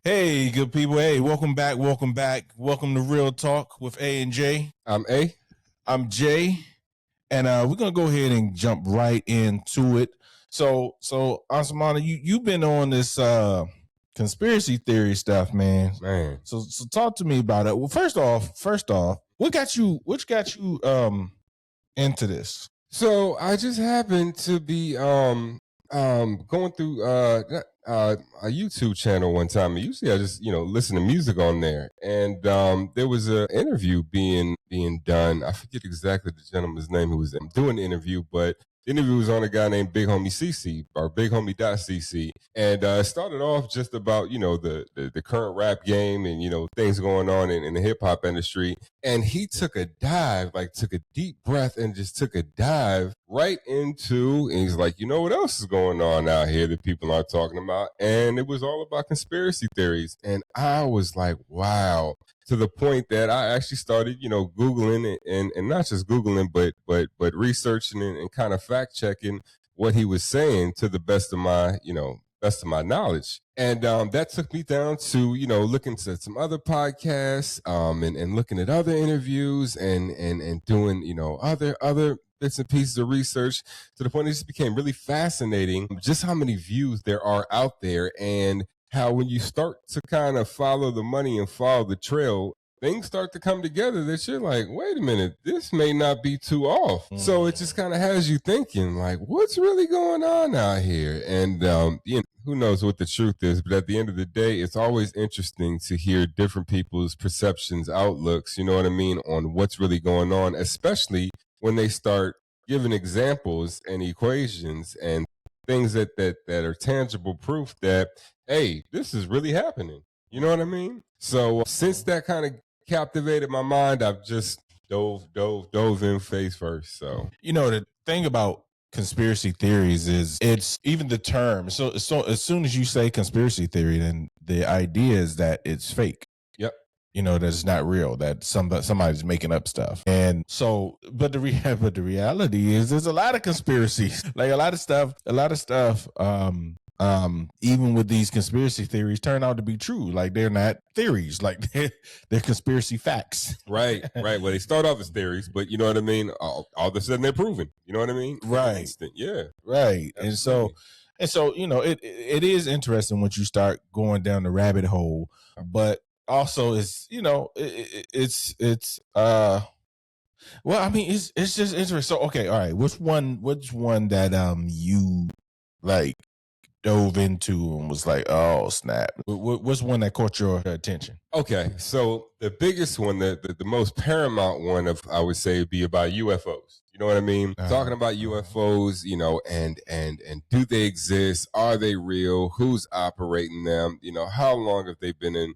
Hey, good people. Hey, welcome back. Welcome back. Welcome to Real Talk with A and J. I'm A. I'm Jay. And we're going to go ahead and jump right into it. So Asamana, you've been on this conspiracy theory stuff, man. So talk to me about it. Well, first off, what got you into this? So I just happened to be going through a YouTube channel one time. Usually I just listen to music on there, and there was an interview being done. I forget exactly the gentleman's name who was doing the interview, but the interview was on a guy named Big Homie CC or Big Homie.cc, and it started off just about the current rap game and things going on in the hip hop industry. And he took a dive, took a deep breath and just took a dive right into, and he's like, you know what else is going on out here that people aren't talking about? And it was all about conspiracy theories. And I was like, wow. To the point that I actually started, Googling and not just Googling, but researching and kind of fact checking what he was saying to the best of my knowledge. And that took me down to, looking at some other podcasts and looking at other interviews and doing, other bits and pieces of research, to the point it just became really fascinating just how many views there are out there, and how when you start to kind of follow the money and follow the trail, things start to come together that you're like, wait a minute, this may not be too off. So it just kind of has you thinking, like, what's really going on out here? And, who knows what the truth is, but at the end of the day, it's always interesting to hear different people's perceptions, outlooks, you know what I mean, on what's really going on, especially when they start giving examples and equations and things that are tangible proof that, hey, this is really happening. You know what I mean? So since that kind of captivated my mind, I've just dove in face first. So the thing about conspiracy theories is it's even the term. So as soon as you say conspiracy theory, then the idea is that it's fake. Yep. That it's not real, that somebody's making up stuff. And so, but the reality is there's a lot of conspiracies, like a lot of stuff, even with these conspiracy theories turn out to be true. Like they're not theories, like they're conspiracy facts. Right. Well, they start off as theories, but you know what I mean? All of a sudden they're proven. You know what I mean? Right. Yeah. Right. Absolutely. And so, it is interesting once you start going down the rabbit hole, but also it's well, I mean, it's just interesting. So okay, all right, which one that you like dove into and was like, oh snap, what's one that caught your attention? Okay, so the biggest one, the most paramount one of, I would say, would be about UFOs. You know what I mean? Talking about UFOs, and do they exist? Are they real? Who's operating them? How long have they been in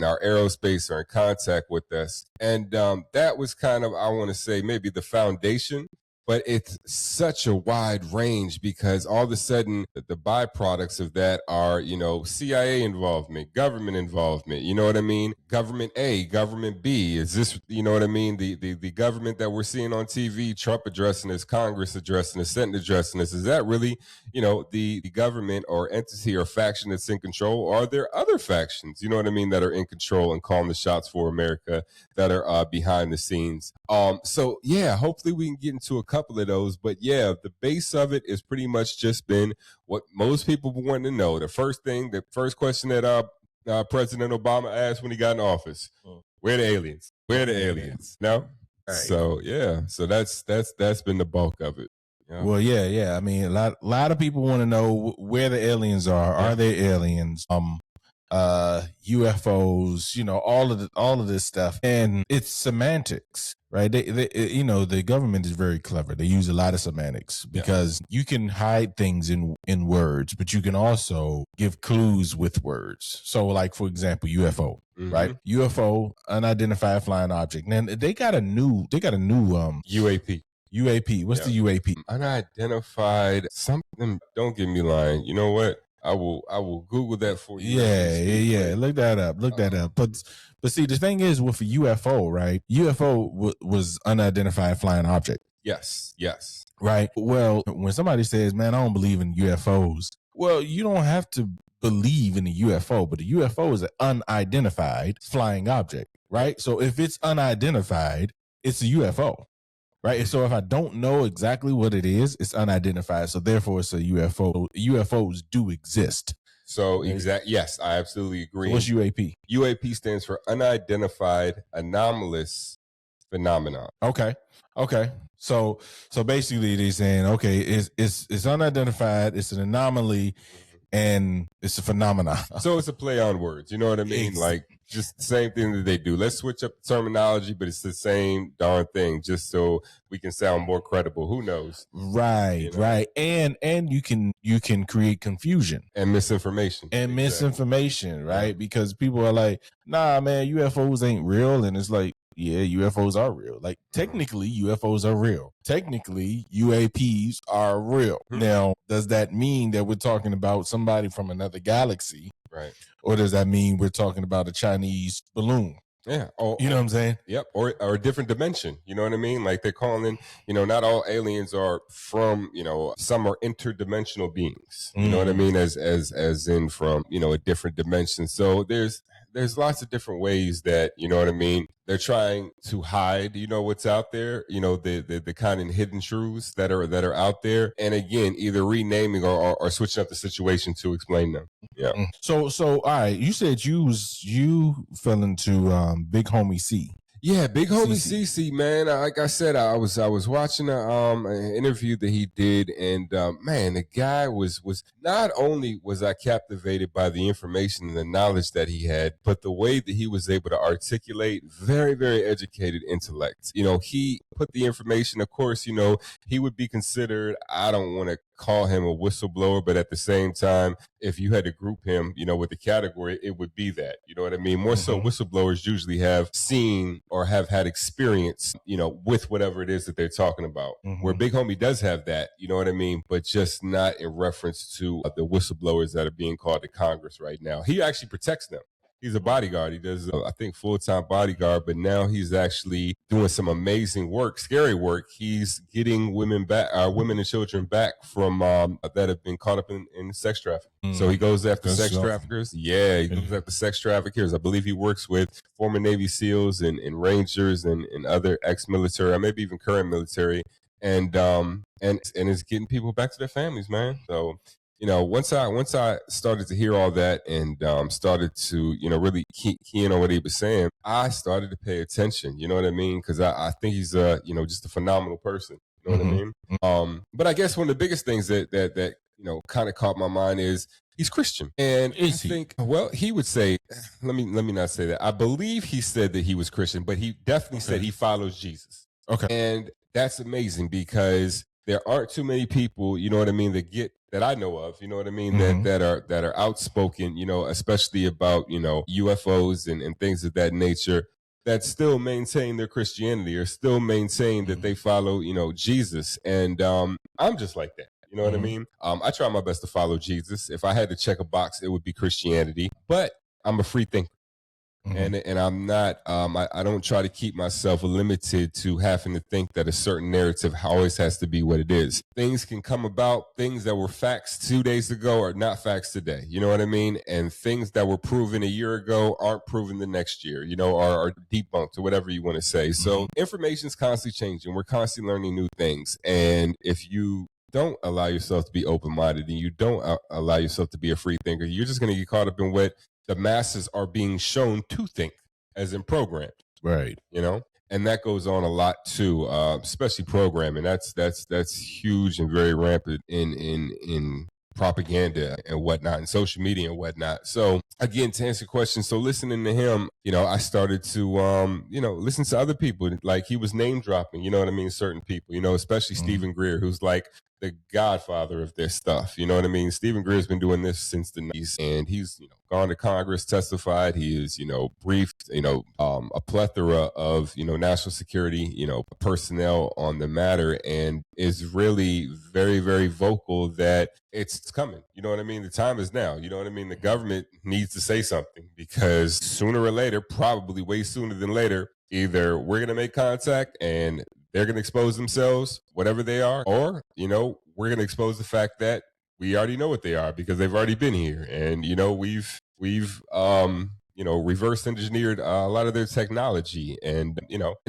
our aerospace or in contact with us? And that was kind of, I want to say, maybe the foundation. But it's such a wide range, because all of a sudden the byproducts of that are, CIA involvement, government involvement, you know what I mean? Government A, government B. Is this, you know what I mean? The government that we're seeing on TV, Trump addressing this, Congress addressing this, Senate addressing this, is that really, the government or entity or faction that's in control? Or are there other factions, you know what I mean, that are in control and calling the shots for America, that are behind the scenes? So yeah, hopefully we can get into a couple of those, but yeah, the base of it is pretty much just been what most people want to know. The first question that President Obama asked when he got in office: where are the aliens? Where are the aliens? No. Right. So yeah, so that's been the bulk of it. Yeah. Well, yeah. I mean, a lot of people want to know where the aliens are. Yeah. Are there aliens? UFOs, all of this stuff, and it's semantics, right? They the government is very clever. They use a lot of semantics, because you can hide things in words, but you can also give clues with words. So, like, for example, UFO, right? UFO, unidentified flying object. And they got a new UAP. UAP. What's the UAP? Unidentified something. Don't get me lying. You know what? I will Google that for you. Yeah. Look that up. But see, the thing is with a UFO, right? UFO was unidentified flying object. Yes. Right. Well, when somebody says, "Man, I don't believe in UFOs," Well, you don't have to believe in a UFO, but a UFO is an unidentified flying object, right? So if it's unidentified, it's a UFO, right? So if I don't know exactly what it is, it's unidentified. So therefore, it's a UFO. UFOs do exist. So yes, I absolutely agree. So what's UAP? UAP stands for unidentified anomalous phenomenon. Okay. So basically, they're saying, okay, it's unidentified, it's an anomaly, and it's a phenomenon. So it's a play on words. You know what I mean? Like just the same thing that they do. Let's switch up the terminology, but it's the same darn thing, just so we can sound more credible. Who knows? Right, you know? Right. And you can create confusion and misinformation. Misinformation, right? Yeah. Because people are like, nah, man, UFOs ain't real. And it's like, yeah, UFOs are real. Like technically UFOs are real. Technically UAPs are real. Now, does that mean that we're talking about somebody from another galaxy? Right. Or does that mean we're talking about a Chinese balloon? Yeah. You know what I'm saying? Yep. Or a different dimension. You know what I mean? Like they're calling, not all aliens are from, some are interdimensional beings. You know what I mean? As in from, a different dimension. So there's lots of different ways that, you know what I mean, they're trying to hide, what's out there, the kind of hidden truths that are out there. And again, either renaming or switching up the situation to explain them. Yeah. So all right, you said you fell into Big Homie C. Yeah, Big Homie CC, man. Like I said, I was watching an interview that he did, and man, the guy was not only was I captivated by the information and the knowledge that he had, but the way that he was able to articulate very, very educated intellect. He put the information. Of course, he would be considered. I don't want to call him a whistleblower, but at the same time, if you had to group him, with the category, it would be that. You know what I mean? More so, whistleblowers usually have seen or have had experience, with whatever it is that they're talking about. Where Big Homie does have that, you know what I mean? But just not in reference to the whistleblowers that are being called to Congress right now. He actually protects them. He's a bodyguard. He does, I think, full-time bodyguard, but now he's actually doing some amazing work, scary work. He's getting women and children back from that have been caught up in sex trafficking. So he goes after sex traffickers. Yeah, he goes after sex traffickers. I believe he works with former Navy SEALs and Rangers and other ex-military, or maybe even current military, and is getting people back to their families, man. So. Once I started to hear all that and started to, really key in on what he was saying, I started to pay attention. You know what I mean? Because I think he's just a phenomenal person. You know what I mean? But I guess one of the biggest things that kind of caught my mind is he's Christian. And I think, well, he would say, let me not say that. I believe he said that he was Christian, but he definitely said he follows Jesus. Okay. And that's amazing because there aren't too many people, you know what I mean, that I know of, you know what I mean, that are outspoken, especially about, UFOs and things of that nature, that still maintain their Christianity or still maintain that they follow, Jesus. And I'm just like that. You know what I mean? I try my best to follow Jesus. If I had to check a box, it would be Christianity, but I'm a free thinker. And I'm not, I don't try to keep myself limited to having to think that a certain narrative always has to be what it is. Things can come about, things that were facts 2 days ago are not facts today. You know what I mean? And things that were proven a year ago aren't proven the next year, are debunked or whatever you want to say. So information is constantly changing. We're constantly learning new things. And if you don't allow yourself to be open-minded and you don't allow yourself to be a free thinker, you're just going to get caught up in what the masses are being shown to think, as in programmed. Right. And that goes on a lot too, especially programming. That's huge and very rampant in propaganda and whatnot, and social media and whatnot. So again, to answer your question, so listening to him, I started to listen to other people. Like he was name dropping, you know what I mean, certain people, especially Stephen Greer, who's like the godfather of this stuff. You know what I mean? Stephen Greer's been doing this since the 90s, and he's gone to Congress, testified. He is briefed a plethora of national security personnel on the matter, and is really very, very vocal that it's coming. You know what I mean? The time is now. You know what I mean? The government needs to say something, because sooner or later, probably way sooner than later, either we're going to make contact and they're going to expose themselves, whatever they are, or, we're going to expose the fact that we already know what they are because they've already been here. And, we've reverse engineered a lot of their technology. And,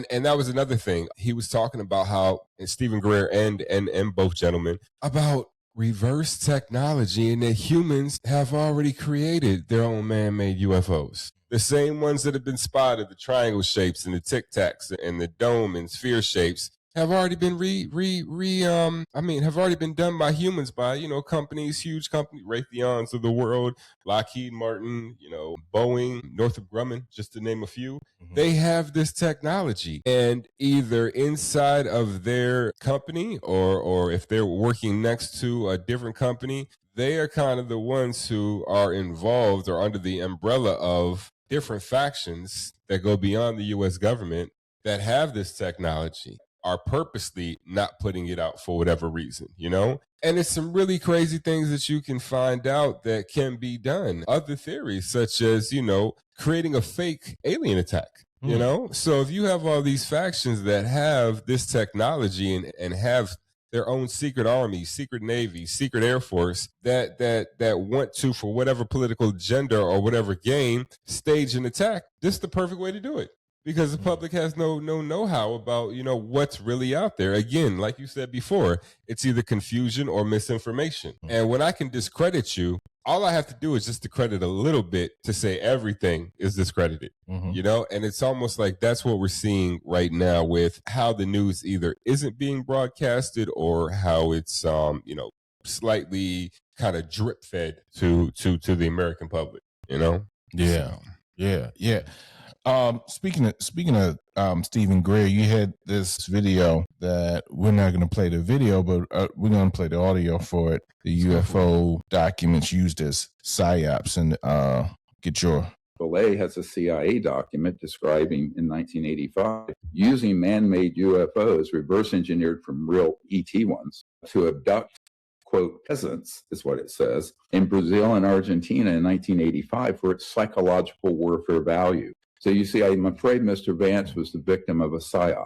and that was another thing. He was talking about how, and Stephen Greer and both gentlemen, about reverse technology and that humans have already created their own man-made UFOs. The same ones that have been spotted, the triangle shapes and the tic tacs and the dome and sphere shapes, have already been have already been done by humans, by, companies, huge companies, Raytheons of the world, Lockheed Martin, Boeing, Northrop Grumman, just to name a few. Mm-hmm. They have this technology, and either inside of their company or if they're working next to a different company, they are kind of the ones who are involved or under the umbrella of different factions that go beyond the U.S. government that have this technology, are purposely not putting it out for whatever reason, And it's some really crazy things that you can find out that can be done. Other theories, such as, creating a fake alien attack, So if you have all these factions that have this technology and have their own secret army, secret navy, secret air force that want to, for whatever political agenda or whatever gain, stage an attack, this is the perfect way to do it. Because the public has no know-how about, what's really out there. Again, like you said before, it's either confusion or misinformation. And when I can discredit you, all I have to do is just discredit a little bit to say everything is discredited, And it's almost like that's what we're seeing right now with how the news either isn't being broadcasted or how it's, slightly kind of drip fed to the American public, Yeah. So. Yeah. Speaking of Stephen Greer, you had this video that we're not going to play the video, but we're going to play the audio for it. The UFO documents used as psyops, and get your. Belay has a CIA document describing in 1985 using man-made UFOs reverse engineered from real ET ones to abduct, quote, peasants, is what it says, in Brazil and Argentina in 1985 for its psychological warfare value. So you see, I'm afraid Mr. Vance was the victim of a psyop.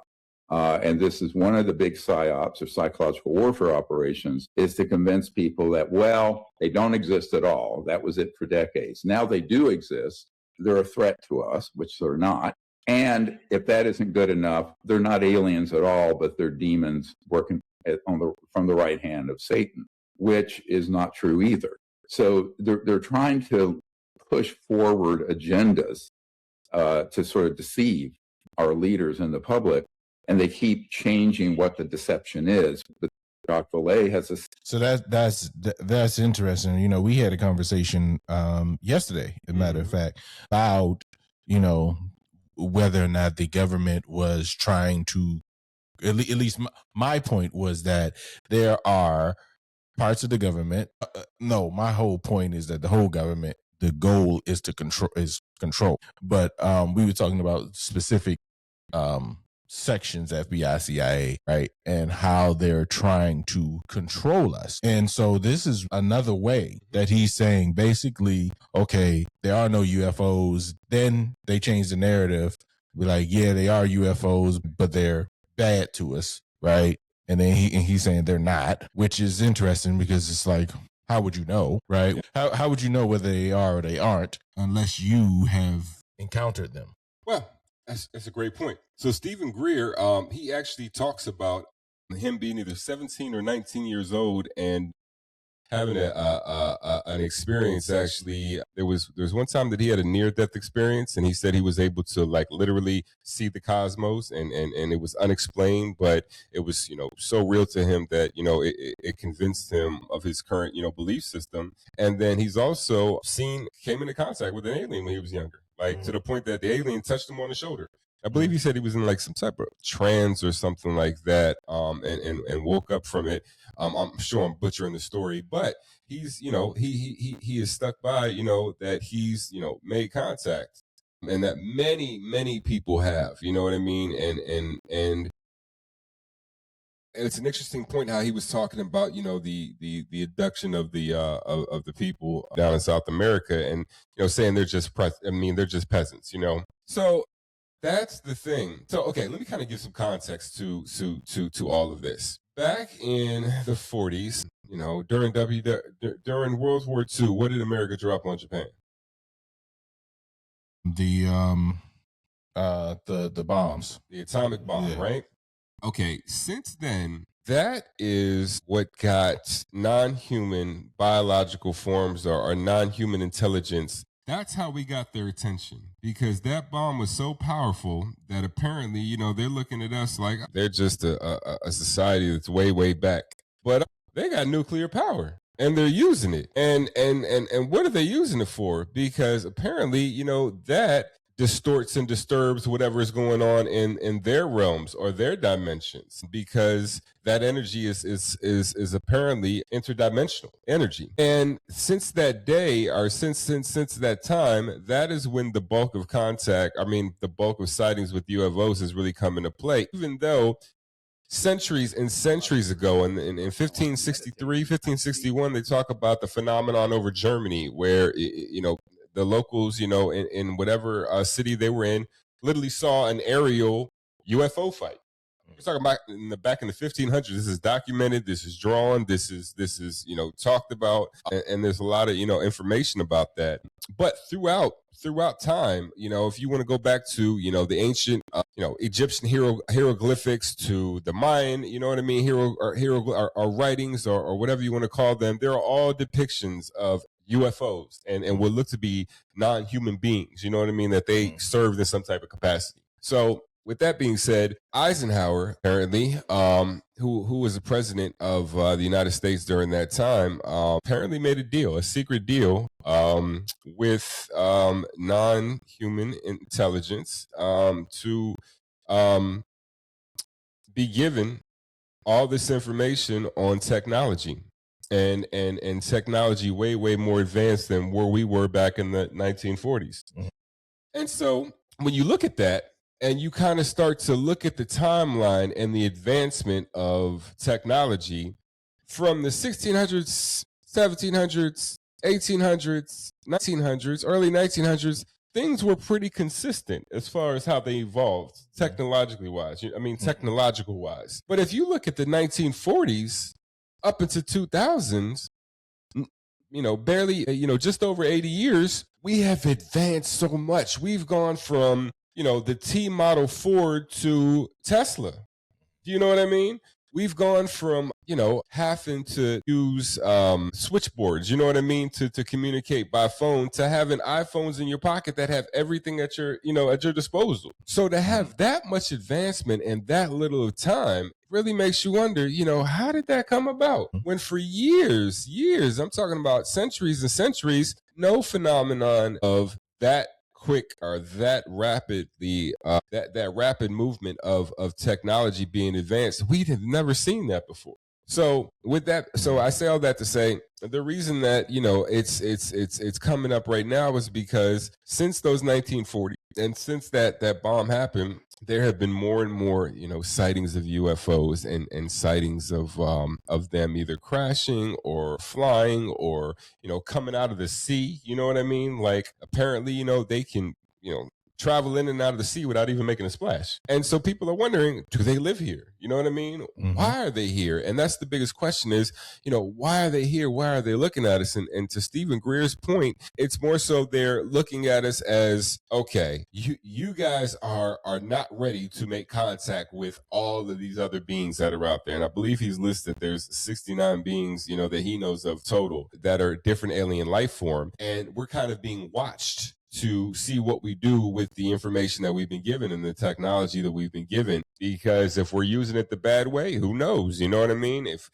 And this is one of the big psyops or psychological warfare operations, is to convince people that, well, they don't exist at all. That was it for decades. Now they do exist. They're a threat to us, which they're not. And if that isn't good enough, they're not aliens at all, but they're demons working from the right hand of Satan, which is not true either. So they're trying to push forward agendas to sort of deceive our leaders and the public, and they keep changing what the deception is. But Dr. Lay has a... So that's interesting. We had a conversation yesterday, as a matter of fact, about whether or not the government was trying to. At least my point was that there are parts of the government. No, my whole point is that the whole government, the goal is to control. But we were talking about specific sections, FBI, CIA, right? And how they're trying to control us. And so this is another way that he's saying, basically, okay, there are no UFOs. Then they change the narrative. Be like, yeah, they are UFOs, but they're bad to us, right? And then he's saying they're not, which is interesting because it's like, how would you know, right? How would you know whether they are or they aren't unless you have encountered them? Well, that's a great point. So Stephen Greer, he actually talks about him being either 17 or 19 years old and having an experience. Actually, there was one time that he had a near-death experience, and he said he was able to literally see the cosmos, and it was unexplained, but it was so real to him that it convinced him of his current belief system. And then he's also came into contact with an alien when he was younger, to the point that the alien touched him on the shoulder. I believe he said he was in some type of trance or something like that, and woke up from it. I'm sure I'm butchering the story, but he's, he is stuck by, that he's, made contact, and that many people have, you know what I mean? And it's an interesting point how he was talking about, the abduction of the people down in South America, and saying they're just they're just peasants, So that's the thing. So okay, let me kind of give some context to all of this. back in the 40s, during World War II, what did America drop on Japan? The bombs, the atomic bomb, right? Okay, since then, that is what got non-human biological forms or non-human intelligence. That's how we got their attention, because that bomb was so powerful that apparently, they're looking at us like they're just a society that's way, way back. But they got nuclear power and they're using it. And what are they using it for? Because apparently, that distorts and disturbs whatever is going on in their realms or their dimensions, because that energy is apparently interdimensional energy. And since that day, or since that time, that is when the bulk of the bulk of sightings with UFOs has really come into play, even though centuries and centuries ago, in 1563, 1561, they talk about the phenomenon over Germany, where the locals, in whatever city they were in, literally saw an aerial UFO fight. We're talking about back in the 1500s. This is documented. This is drawn. This is talked about, and there's a lot of information about that. But throughout time, if you want to go back to the ancient Egyptian hieroglyphics, to the Mayan, or writings, or whatever you want to call them, there are all depictions of UFOs and what look to be non-human beings. You know what I mean? That they served in some type of capacity. So, with that being said, Eisenhower, apparently, who was the president of the United States during that time, apparently made a secret deal, with non-human intelligence, to be given all this information on technology. And technology way more advanced than where we were back in the 1940s. And so when you look at that, and you kind of start to look at the timeline and the advancement of technology from the 1600s, 1700s, 1800s, 1900s, early 1900s, things were pretty consistent as far as how they evolved technologically wise. Technological wise. But if you look at the 1940s up into 2000s, barely, just over 80 years, we have advanced so much. We've gone from the T Model Ford to Tesla. Do you know what I mean? We've gone from, having to use switchboards, you know what I mean, to communicate by phone, to having iPhones in your pocket that have everything at your disposal. So to have that much advancement in that little of time really makes you wonder, how did that come about? When for years, I'm talking about centuries and centuries, no phenomenon of that quick or that rapidly that rapid movement of technology being advanced, we have never seen that before. So with that, I say all that to say the reason that it's coming up right now is because since those 1940s and since that bomb happened, there have been more and more sightings of UFOs and sightings of them either crashing or flying or coming out of the sea. You know what I mean? Like apparently they can travel in and out of the sea without even making a splash. And so people are wondering, do they live here? You know what I mean? Mm-hmm. Why are they here? And that's the biggest question is, why are they here? Why are they looking at us? And to Stephen Greer's point, it's more so they're looking at us as, okay, you guys are not ready to make contact with all of these other beings that are out there. And I believe he's listed there's 69 beings, that he knows of total that are different alien life form. And we're kind of being watched to see what we do with the information that we've been given and the technology that we've been given. Because if we're using it the bad way, who knows? You know what I mean? If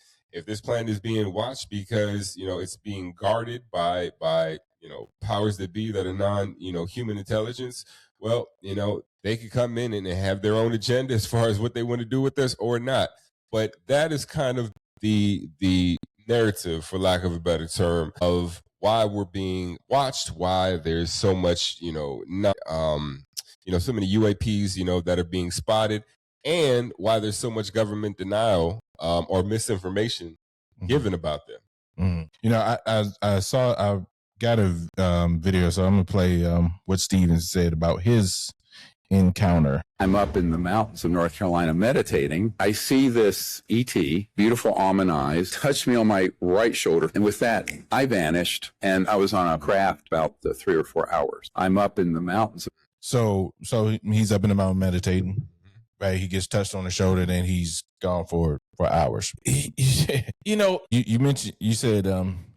this planet is being watched because, it's being guarded by powers that be that are human intelligence, well, they could come in and have their own agenda as far as what they want to do with us or not. But that is kind of the narrative, for lack of a better term, of why we're being watched, why there's so much, so many UAPs, that are being spotted, and why there's so much government denial or misinformation given about them. I got a video, so I'm gonna play what Steven said about his encounter? I'm up in the mountains of North Carolina meditating. I see this ET, beautiful almond eyes, touched me on my right shoulder. And with that, I vanished. And I was on a craft about 3 or 4 hours. I'm up in the mountains. So he's up in the mountain meditating, right? He gets touched on the shoulder, then he's gone for hours. You mentioned, you said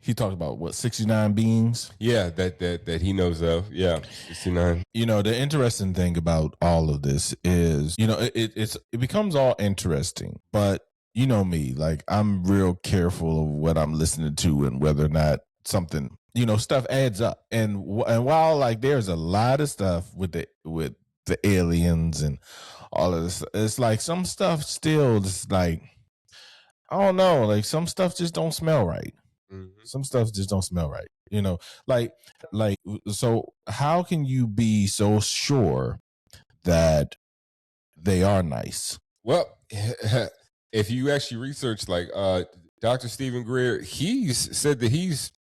he talked about what, 69 beings? Yeah, that he knows of. Yeah, 69. The interesting thing about all of this is, it becomes all interesting, but you know me, like I'm real careful of what I'm listening to and whether or not something, stuff adds up. And while like there's a lot of stuff with the aliens and all of this, it's like some stuff still just like, I don't know, like some stuff just don't smell right. Mhm. Some stuff just don't smell right. So how can you be so sure that they are nice? Well, if you actually research, like Dr. Stephen Greer, he's said that he's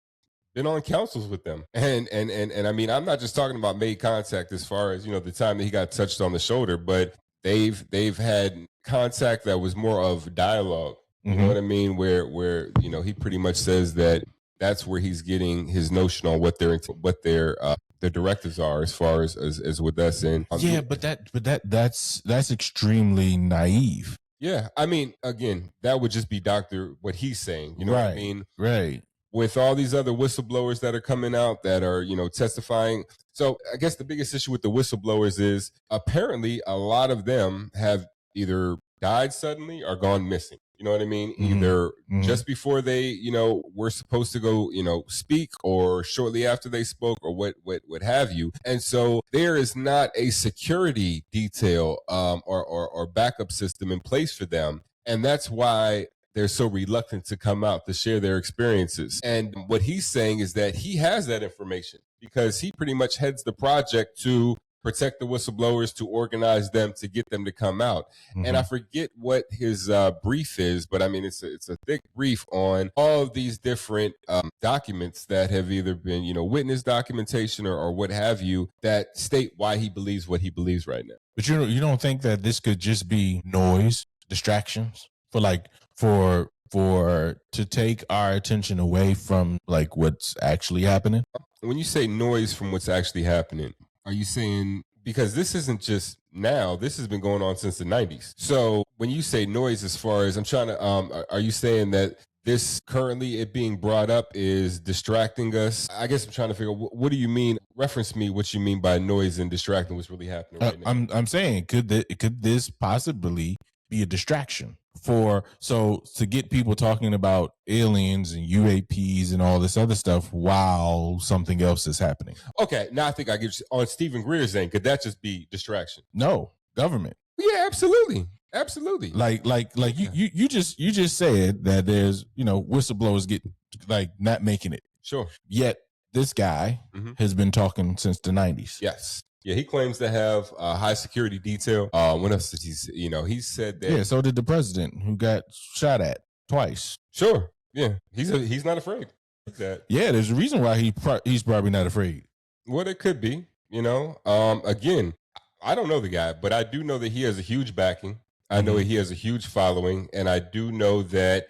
been on councils with them, and I mean, I'm not just talking about made contact as far as the time that he got touched on the shoulder, but they've had contact that was more of dialogue. You know what I mean? Where he pretty much says that that's where he's getting his notion on what their directives are as far as with us. And yeah, but that's extremely naive. Yeah, I mean, again, that would just be what he's saying. You know what I mean? Right. With all these other whistleblowers that are coming out that are, testifying. So I guess the biggest issue with the whistleblowers is apparently a lot of them have either died suddenly or gone missing. You know what I mean? Either just before they, were supposed to go, speak, or shortly after they spoke, or what have you. And so there is not a security detail or backup system in place for them. And that's why they're so reluctant to come out to share their experiences. And what he's saying is that he has that information because he pretty much heads the project to protect the whistleblowers, to organize them, to get them to come out. And I forget what his brief is, but I mean, it's a thick brief on all of these different documents that have either been, witness documentation or what have you, that state why he believes what he believes right now. But you don't think that this could just be noise, distractions for to take our attention away from like what's actually happening? When you say noise from what's actually happening, are you saying, because this isn't just now, this has been going on since the 90s. So when you say noise, as far as I'm trying to, are you saying that this currently it being brought up is distracting us? I guess I'm trying to figure out, what do you mean? Reference me what you mean by noise and distracting, what's really happening right now. I'm saying, could this possibly be a distraction to get people talking about aliens and UAPs and all this other stuff while something else is happening? Okay, now I think I get you. On Stephen Greer's end, could that just be distraction? No, government. Yeah, absolutely. You just said that there's whistleblowers get like not making it. Sure. Yet this guy has been talking since the 90s. Yes. Yeah, he claims to have a high security detail. What else did he said that. Yeah, so did the president, who got shot at twice. Sure. Yeah, he's not afraid of that. Yeah, there's a reason why he's probably not afraid. What it could be, again, I don't know the guy, but I do know that he has a huge backing. I know he has a huge following, and I do know that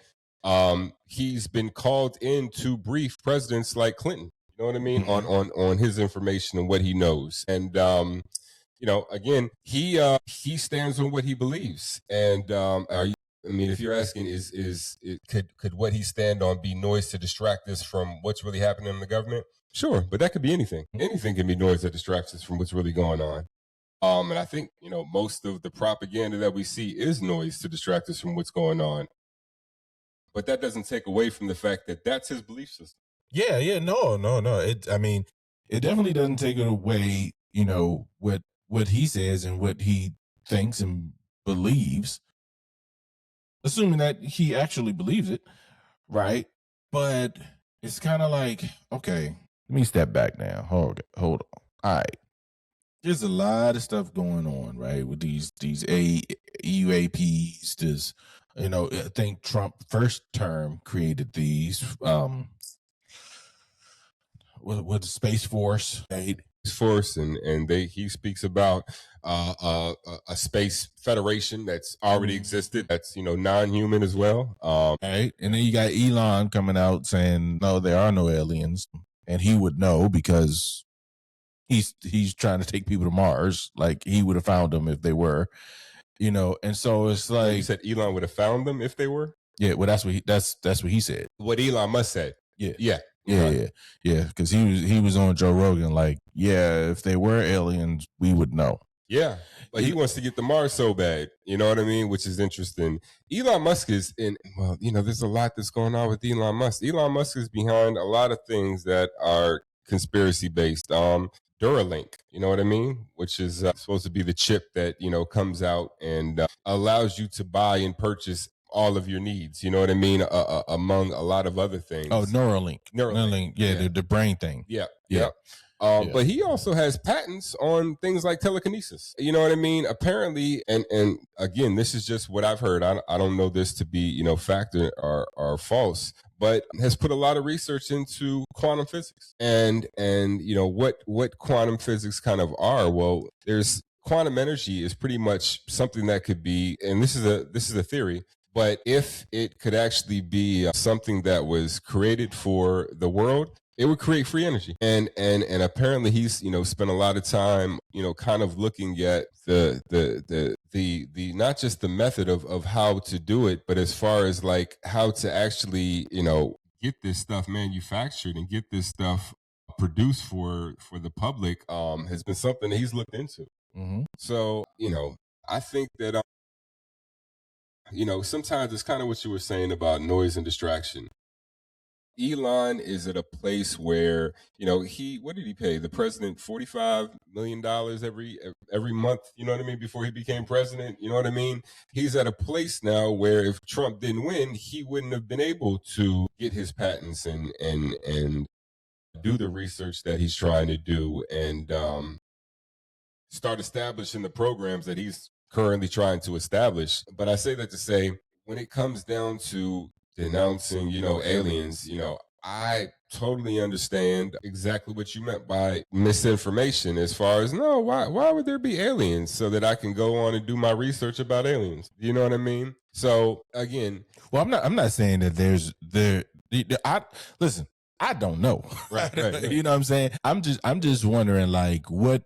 he's been called in to brief presidents like Clinton. You know what I mean? On his information and what he knows. And again, he stands on what he believes. And if you're asking, could what he stand on be noise to distract us from what's really happening in the government? Sure, but that could be anything. Anything can be noise that distracts us from what's really going on. And I think, most of the propaganda that we see is noise to distract us from what's going on. But that doesn't take away from the fact that that's his belief system. Yeah, no. It definitely doesn't take it away, what he says and what he thinks and believes, assuming that he actually believes it, right? But it's kind of like, okay, let me step back now. Hold on. All right. There's a lot of stuff going on, right, with these UAPs. There's, I think Trump first term created these with the Space Force, right? Force, and he speaks about a space federation that's already existed, that's non-human as well. Right. And then you got Elon coming out saying, no, there are no aliens. And he would know because he's trying to take people to Mars. Like he would have found them if they were, and so it's like you said Elon would have found them if they were. Yeah, well, that's what he said. What Elon Musk said. Yeah. Okay. Yeah. Because he was on Joe Rogan, like, yeah, if they were aliens, we would know. Yeah, but he wants to get to Mars so bad, you know what I mean? Which is interesting. Elon Musk is there's a lot that's going on with Elon Musk. Elon Musk is behind a lot of things that are conspiracy based. Duralink, you know what I mean? Which is supposed to be the chip that, comes out and allows you to buy and purchase all of your needs, you know what I mean? Among a lot of other things. Oh, Neuralink. Yeah. The brain thing. Yeah. Yeah. But he also has patents on things like telekinesis. You know what I mean? Apparently, and again, this is just what I've heard. I don't know this to be, fact or false, but has put a lot of research into quantum physics and what quantum physics kind of are. Well, there's quantum energy is pretty much something that could be, and this is a theory. But if it could actually be something that was created for the world, it would create free energy. And apparently he's, spent a lot of time, kind of looking at the not just the method of how to do it, but as far as like how to actually, get this stuff manufactured and get this stuff produced for the public has been something that he's looked into. Mm-hmm. So, I think that sometimes it's kind of what you were saying about noise and distraction. Elon is at a place where, what did he pay the president $45 million every month, you know what I mean, before he became president, you know what I mean? He's at a place now where if Trump didn't win, he wouldn't have been able to get his patents and do the research that he's trying to do and start establishing the programs that he's currently trying to establish. But I say that to say, when it comes down to denouncing, aliens, I totally understand exactly what you meant by misinformation as far as, no, why would there be aliens so that I can go on and do my research about aliens? You know what I mean? So again, well, I'm not saying that listen, I don't know. Right. You know what I'm saying? I'm just wondering like what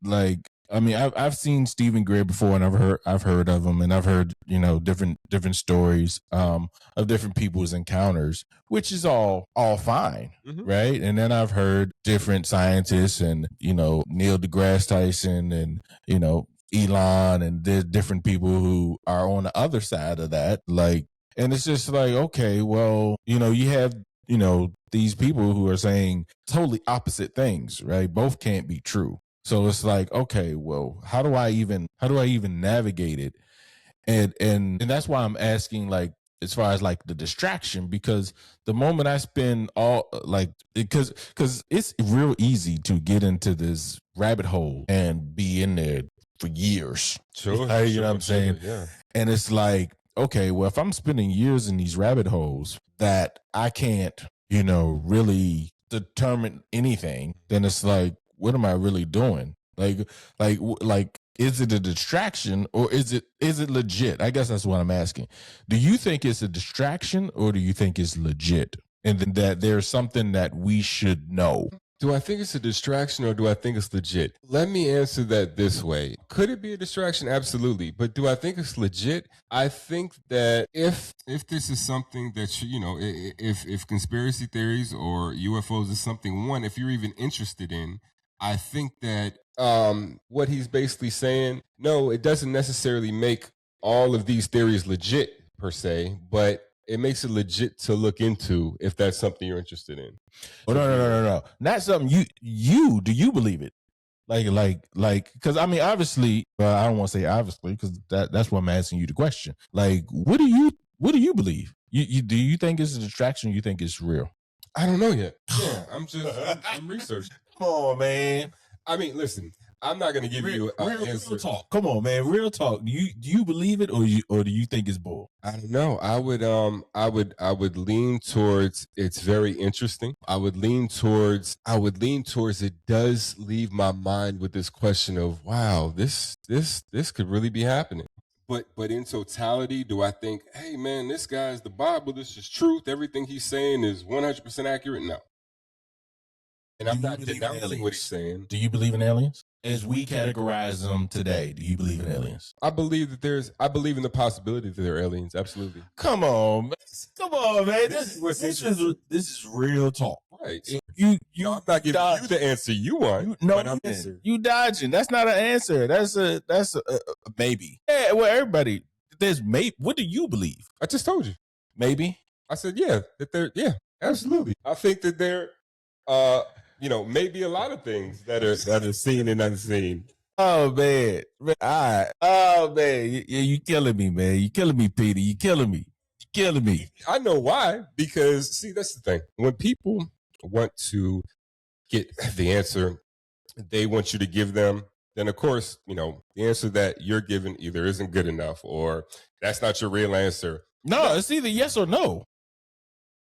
like, I mean, I've seen Stephen Greer before, and I've heard of him, and I've heard different stories of different people's encounters, which is all fine, Mhm. right? And then I've heard different scientists, and Neil deGrasse Tyson, and Elon, and there's different people who are on the other side of that, like, and it's just like, okay, well, you have these people who are saying totally opposite things, right? Both can't be true. So it's like, okay, well, how do I even navigate it? And that's why I'm asking, like, as far as like the distraction, because the moment I spend all like, because it's real easy to get into this rabbit hole and be in there for years. Sure. You know what I'm saying? Yeah. And it's like, okay, well, if I'm spending years in these rabbit holes that I can't, really determine anything, then it's like, what am I really doing? Like, is it a distraction or is it legit? I guess that's what I'm asking. Do you think it's a distraction or do you think it's legit? And then that there's something that we should know? Do I think it's a distraction or do I think it's legit? Let me answer that this way. Could it be a distraction? Absolutely. But do I think it's legit? I think that if this is something that if conspiracy theories or UFOs is something, one, if you're even interested in, I think that what he's basically saying, no, it doesn't necessarily make all of these theories legit per se, but it makes it legit to look into if that's something you're interested in. Oh, no. Not something do you believe it? Like, because I mean, obviously, I don't want to say obviously, because that's why I'm asking you the question. Like, what do you believe? Do you think it's a distraction? Or you think it's real? I don't know yet. Yeah, I'm researching. Come on, man. I mean, listen, I'm not going to give you an answer. Real talk. Come on, man. Real talk. Do you believe it or do you think it's bull? I don't know. I would lean towards it's very interesting. I would lean towards it does leave my mind with this question of, wow, this could really be happening. But in totality, do I think, hey man, this guy's the Bible, this is truth, everything he's saying is 100% accurate? No. And I'm not denouncing what he's saying. Do you believe in aliens? As we categorize them today, do you believe in aliens? I believe in the possibility that there are aliens. Absolutely. Come on, man. Come on, man. This is real talk. Right. I'm not giving you the answer you want. You dodging. That's not an answer. That's a maybe. Yeah, well, everybody, there's maybe. What do you believe? I just told you. Maybe. I said, yeah, absolutely. I think that there, maybe a lot of things that are seen and unseen. Oh man, all right. Oh man, you killing me, man. You killing me, Peter. You killing me. I know why. Because see, that's the thing. When people want to get the answer they want you to give them, then of course, the answer that you're given either isn't good enough or that's not your real answer. No, it's either yes or no.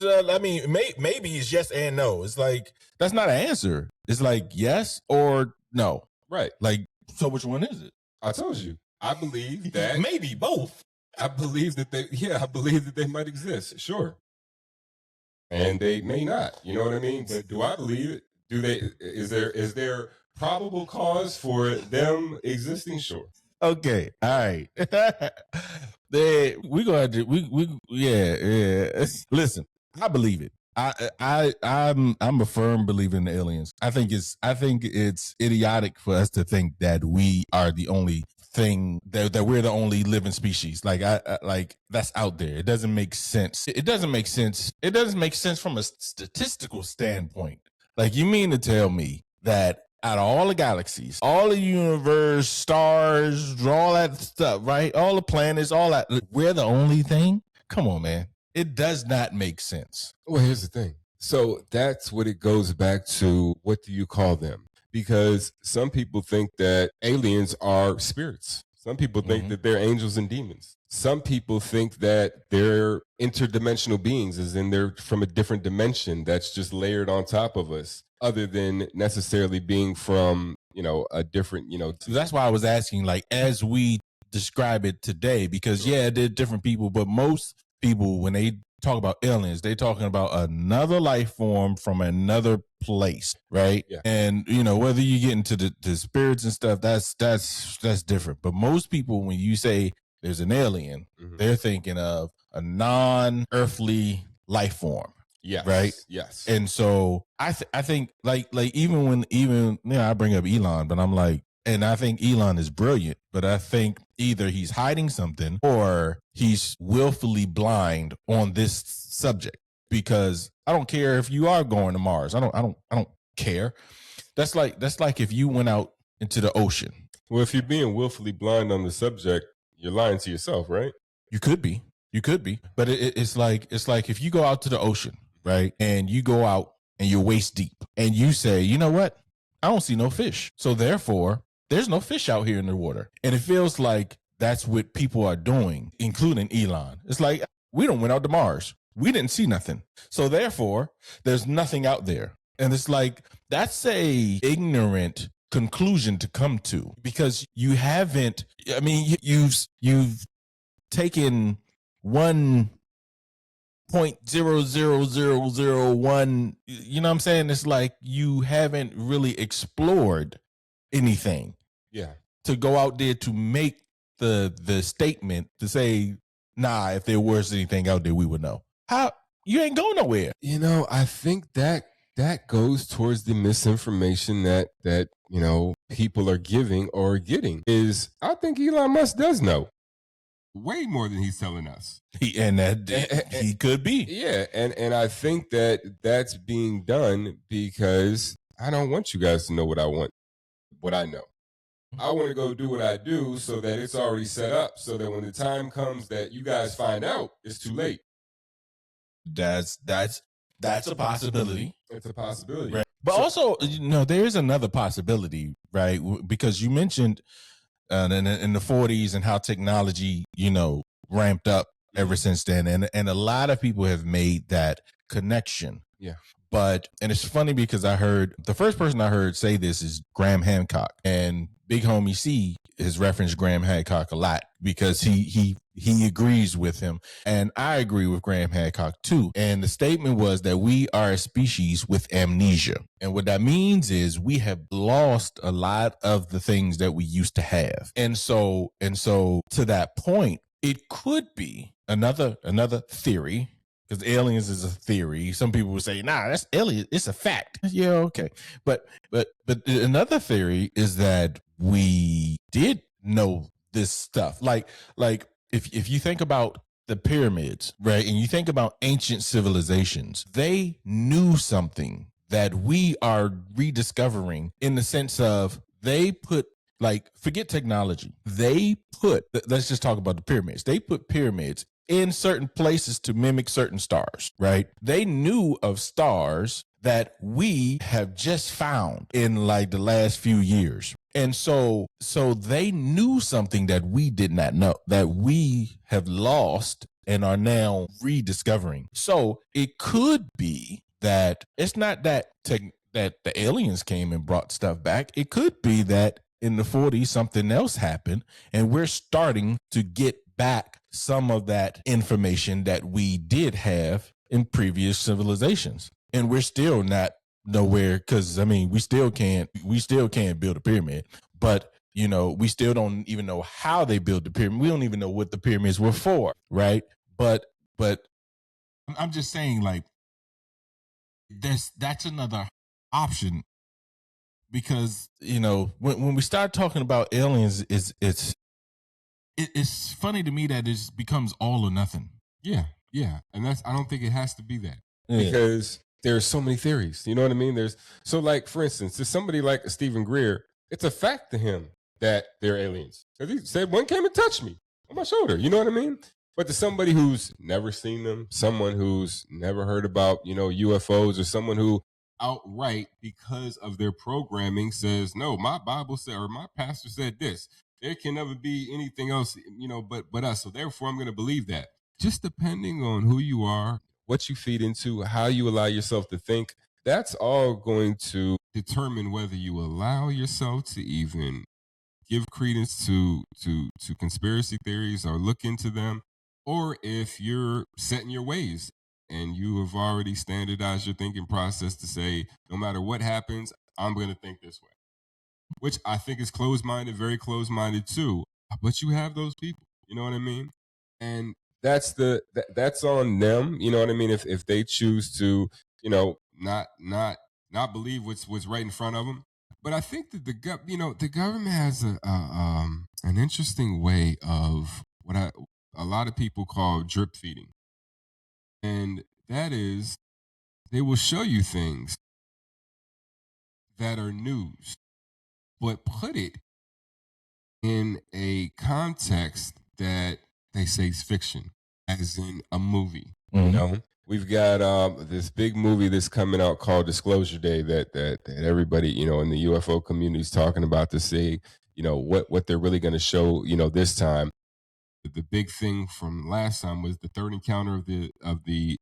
I mean, maybe it's yes and no. It's like, that's not an answer. It's like yes or no. Right. Like, so which one is it? I told you. I believe that. Maybe both. I believe that they might exist. Sure. And they may not. You know what I mean? But do I believe it? Is there probable cause for them existing? Sure. Okay. All right. We gonna have to yeah. Listen, I believe it. I'm a firm believer in the aliens. I think it's idiotic for us to think that we are the only thing that we're the only living species. Like like that's out there. It doesn't make sense. It doesn't make sense. It doesn't make sense from a statistical standpoint. Like, you mean to tell me that out of all the galaxies, all the universe, stars, all that stuff, right? All the planets, all that, we're the only thing? Come on, man. It does not make sense. Well, here's the thing. So that's what it goes back to. What do you call them? Because some people think that aliens are spirits. Some people think that they're angels and demons. Some people think that they're interdimensional beings, as in they're from a different dimension that's just layered on top of us, other than necessarily being from, a different, So that's why I was asking, like, as we describe it today, because they're different people, but most people, when they talk about aliens, they're talking about another life form from another place, right? Yeah. And whether you get into the spirits and stuff, that's different. But most people, when you say there's an alien, they're thinking of a non-earthly life form. Yes. Right. Yes. And so I think like even I bring up Elon, but I'm like, and I think Elon is brilliant, but I think either he's hiding something or he's willfully blind on this subject, because I don't care if you are going to Mars. I don't care. That's like if you went out into the ocean. Well, if you're being willfully blind on the subject, you're lying to yourself, right? You could be, but it's like if you go out to the ocean, right, and you go out and you're waist deep, and you say, you know what, I don't see no fish, so therefore there's no fish out here in the water. And it feels like that's what people are doing, including Elon. It's like, we don't went out to Mars. We didn't see nothing. So therefore, there's nothing out there. And it's like, that's a ignorant conclusion to come to, because you haven't, I mean, you've taken 1.00001, you know what I'm saying? It's like you haven't really explored anything. Yeah. To go out there to make the statement to say, nah, if there was anything out there, we would know. How? You ain't going nowhere. I think that goes towards the misinformation that people are giving or getting. I think Elon Musk does know way more than he's telling us. He could be. Yeah, and I think that's being done because I don't want you guys to know what I know. I want to go do what I do so that it's already set up, so that when the time comes that you guys find out, it's too late. That's a possibility. It's a possibility. Right. But also, there is another possibility, right? Because you mentioned in the 40s and how technology, ramped up ever since then. And a lot of people have made that connection. Yeah. And it's funny because the first person I heard say this is Graham Hancock, and Big Homie C has referenced Graham Hancock a lot because he agrees with him. And I agree with Graham Hancock too. And the statement was that we are a species with amnesia. And what that means is we have lost a lot of the things that we used to have. And so to that point, it could be another theory, because aliens is a theory. Some people would say, nah, that's alien. It's a fact. Yeah, okay. But another theory is that we did know this stuff. Like if you think about the pyramids, right, and you think about ancient civilizations, they knew something that we are rediscovering, in the sense of they put, forget technology. Let's just talk about the pyramids. They put pyramids in certain places to mimic certain stars, right? They knew of stars that we have just found in the last few years. And so they knew something that we did not know, that we have lost and are now rediscovering. So it could be that it's not that the aliens came and brought stuff back. It could be that in the 40s something else happened and we're starting to get back some of that information that we did have in previous civilizations. And we're still not nowhere, because we still can't build a pyramid, but we still don't even know how they built the pyramid. We don't even know what the pyramids were for, right? But I'm just saying, that's another option, because when we start talking about aliens, it's funny to me that it becomes all or nothing. Yeah, and I don't think it has to be that, because there's so many theories. You know what I mean? For instance, to somebody like Stephen Greer, it's a fact to him that they're aliens. He said one came and touched me on my shoulder. You know what I mean? But to somebody who's never seen them, someone who's never heard about UFOs, or someone who outright, because of their programming, says, no, my Bible said, or my pastor said this. There can never be anything else, but us. So therefore, I'm going to believe that. Just depending on who you are, what you feed into, how you allow yourself to think, that's all going to determine whether you allow yourself to even give credence to conspiracy theories or look into them, or if you're set in your ways and you have already standardized your thinking process to say, no matter what happens, I'm going to think this way. Which I think is closed-minded, very closed-minded too. But you have those people, you know what I mean? And that's on them, you know what I mean? If they choose to, not believe what's right in front of them. But I think that the government has an interesting way of what a lot of people call drip feeding, and that is they will show you things that are news, but put it in a context that they say is fiction, as in a movie. Mm-hmm. We've got this big movie that's coming out called Disclosure Day that everybody in the UFO community is talking about, to see what they're really going to show this time. The big thing from last time was the third encounter of the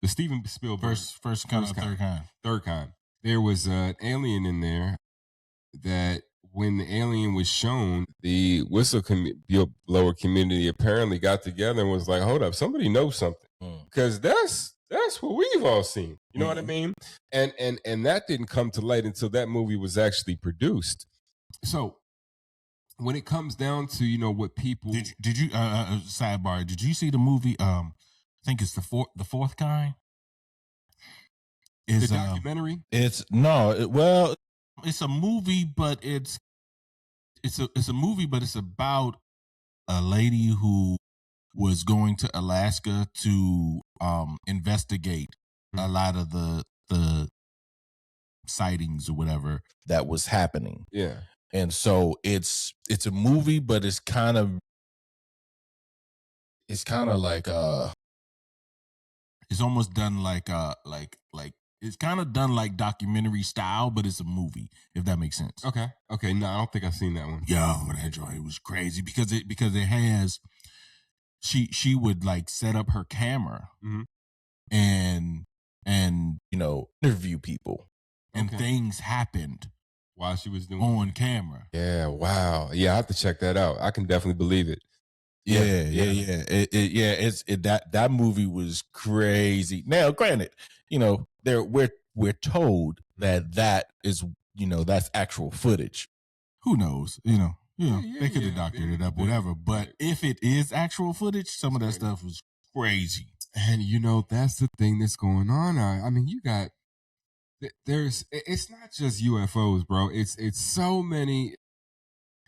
Steven Spielberg first kind of third kind. There was an alien in there that, when the alien was shown, the whistleblower community apparently got together and was like, hold up, somebody knows something, because that's what we've all seen. You know what I mean? And that didn't come to light until that movie was actually produced. So when it comes down to what people did you sidebar, did you see the movie? I think it's the fourth kind. Is the documentary? It's a movie, but it's a movie, but it's about a lady who was going to Alaska to investigate a lot of the sightings or whatever that was happening. Yeah. And so it's a movie, but it's kind of like it's almost done like It's kind of done like documentary style, but it's a movie, if that makes sense. Okay. No, I don't think I've seen that one. Yo, that joint was crazy because it has she would like set up her camera and interview people, and things happened while she was doing on camera. Yeah, wow. Yeah, I have to check that out. I can definitely believe it. Yeah. That movie was crazy. Now, granted, we're told that is that's actual footage. Who knows? They could have doctored it up, whatever. But if it is actual footage, some of that stuff was crazy. And that's the thing that's going on. I mean, you got it's not just UFOs, bro. It's so many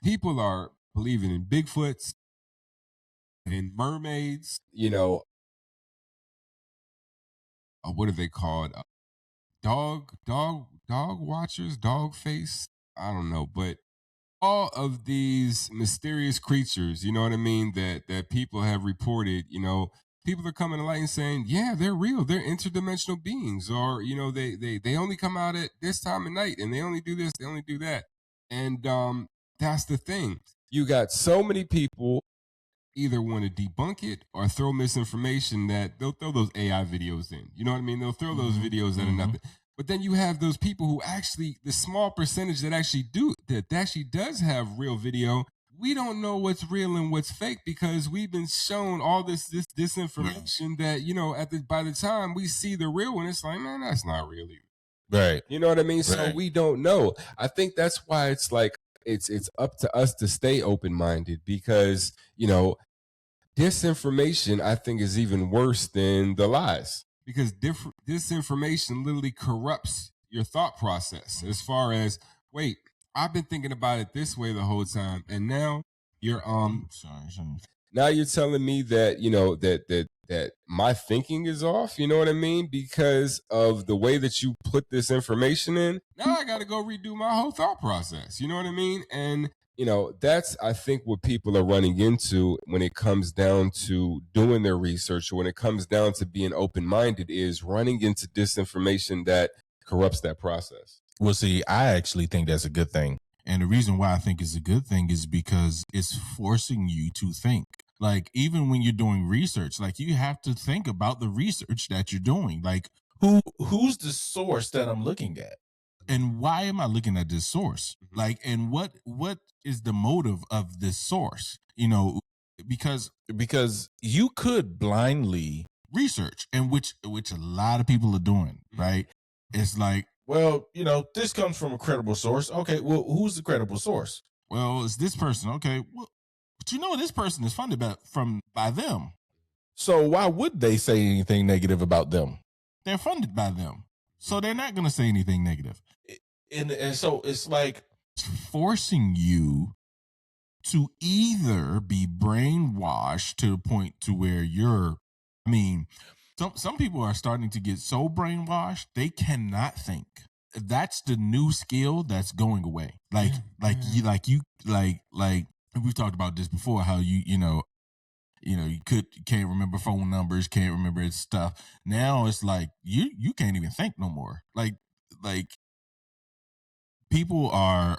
people are believing in Bigfoots and mermaids. What are they called? Dog watchers, dog face. I don't know, but all of these mysterious creatures, you know what I mean, that people have reported, people are coming to light and saying, yeah, they're real. They're interdimensional beings, or, they only come out at this time of night and they only do this, they only do that. And that's the thing. You got so many people either want to debunk it or throw misinformation that they'll throw those AI videos in. You know what I mean? They'll throw those videos in and nothing. But then you have those people who actually, the small percentage that actually does have real video. We don't know what's real and what's fake because we've been shown all this disinformation that, by the time we see the real one, it's like, man, that's not real either. Right. You know what I mean? Right. So we don't know. I think that's why it's like, it's up to us to stay open-minded because, disinformation, I think, is even worse than the lies because disinformation literally corrupts your thought process as far as, wait, I've been thinking about it this way the whole time. And now you're, now you're telling me that, that my thinking is off. You know what I mean? Because of the way that you put this information in. Now I got to go redo my whole thought process. You know what I mean? And, that's, I think, what people are running into when it comes down to doing their research, or when it comes down to being open-minded, is running into disinformation that corrupts that process. Well, see, I actually think that's a good thing. And the reason why I think it's a good thing is because it's forcing you to think. Like, even when you're doing research, like, you have to think about the research that you're doing. Like, who's the source that I'm looking at? And why am I looking at this source? Like, and what is the motive of this source? Because you could blindly research, and which a lot of people are doing, right? It's like, well, this comes from a credible source. Okay, well, who's the credible source? Well, it's this person. Okay, well, but this person is funded by them. So why would they say anything negative about them? They're funded by them, so they're not going to say anything negative. And so it's like forcing you to either be brainwashed to the point to where some people are starting to get so brainwashed they cannot think. That's the new skill that's going away. We've talked about this before, how you can't remember phone numbers, can't remember stuff. Now it's like you can't even think no more. Like people are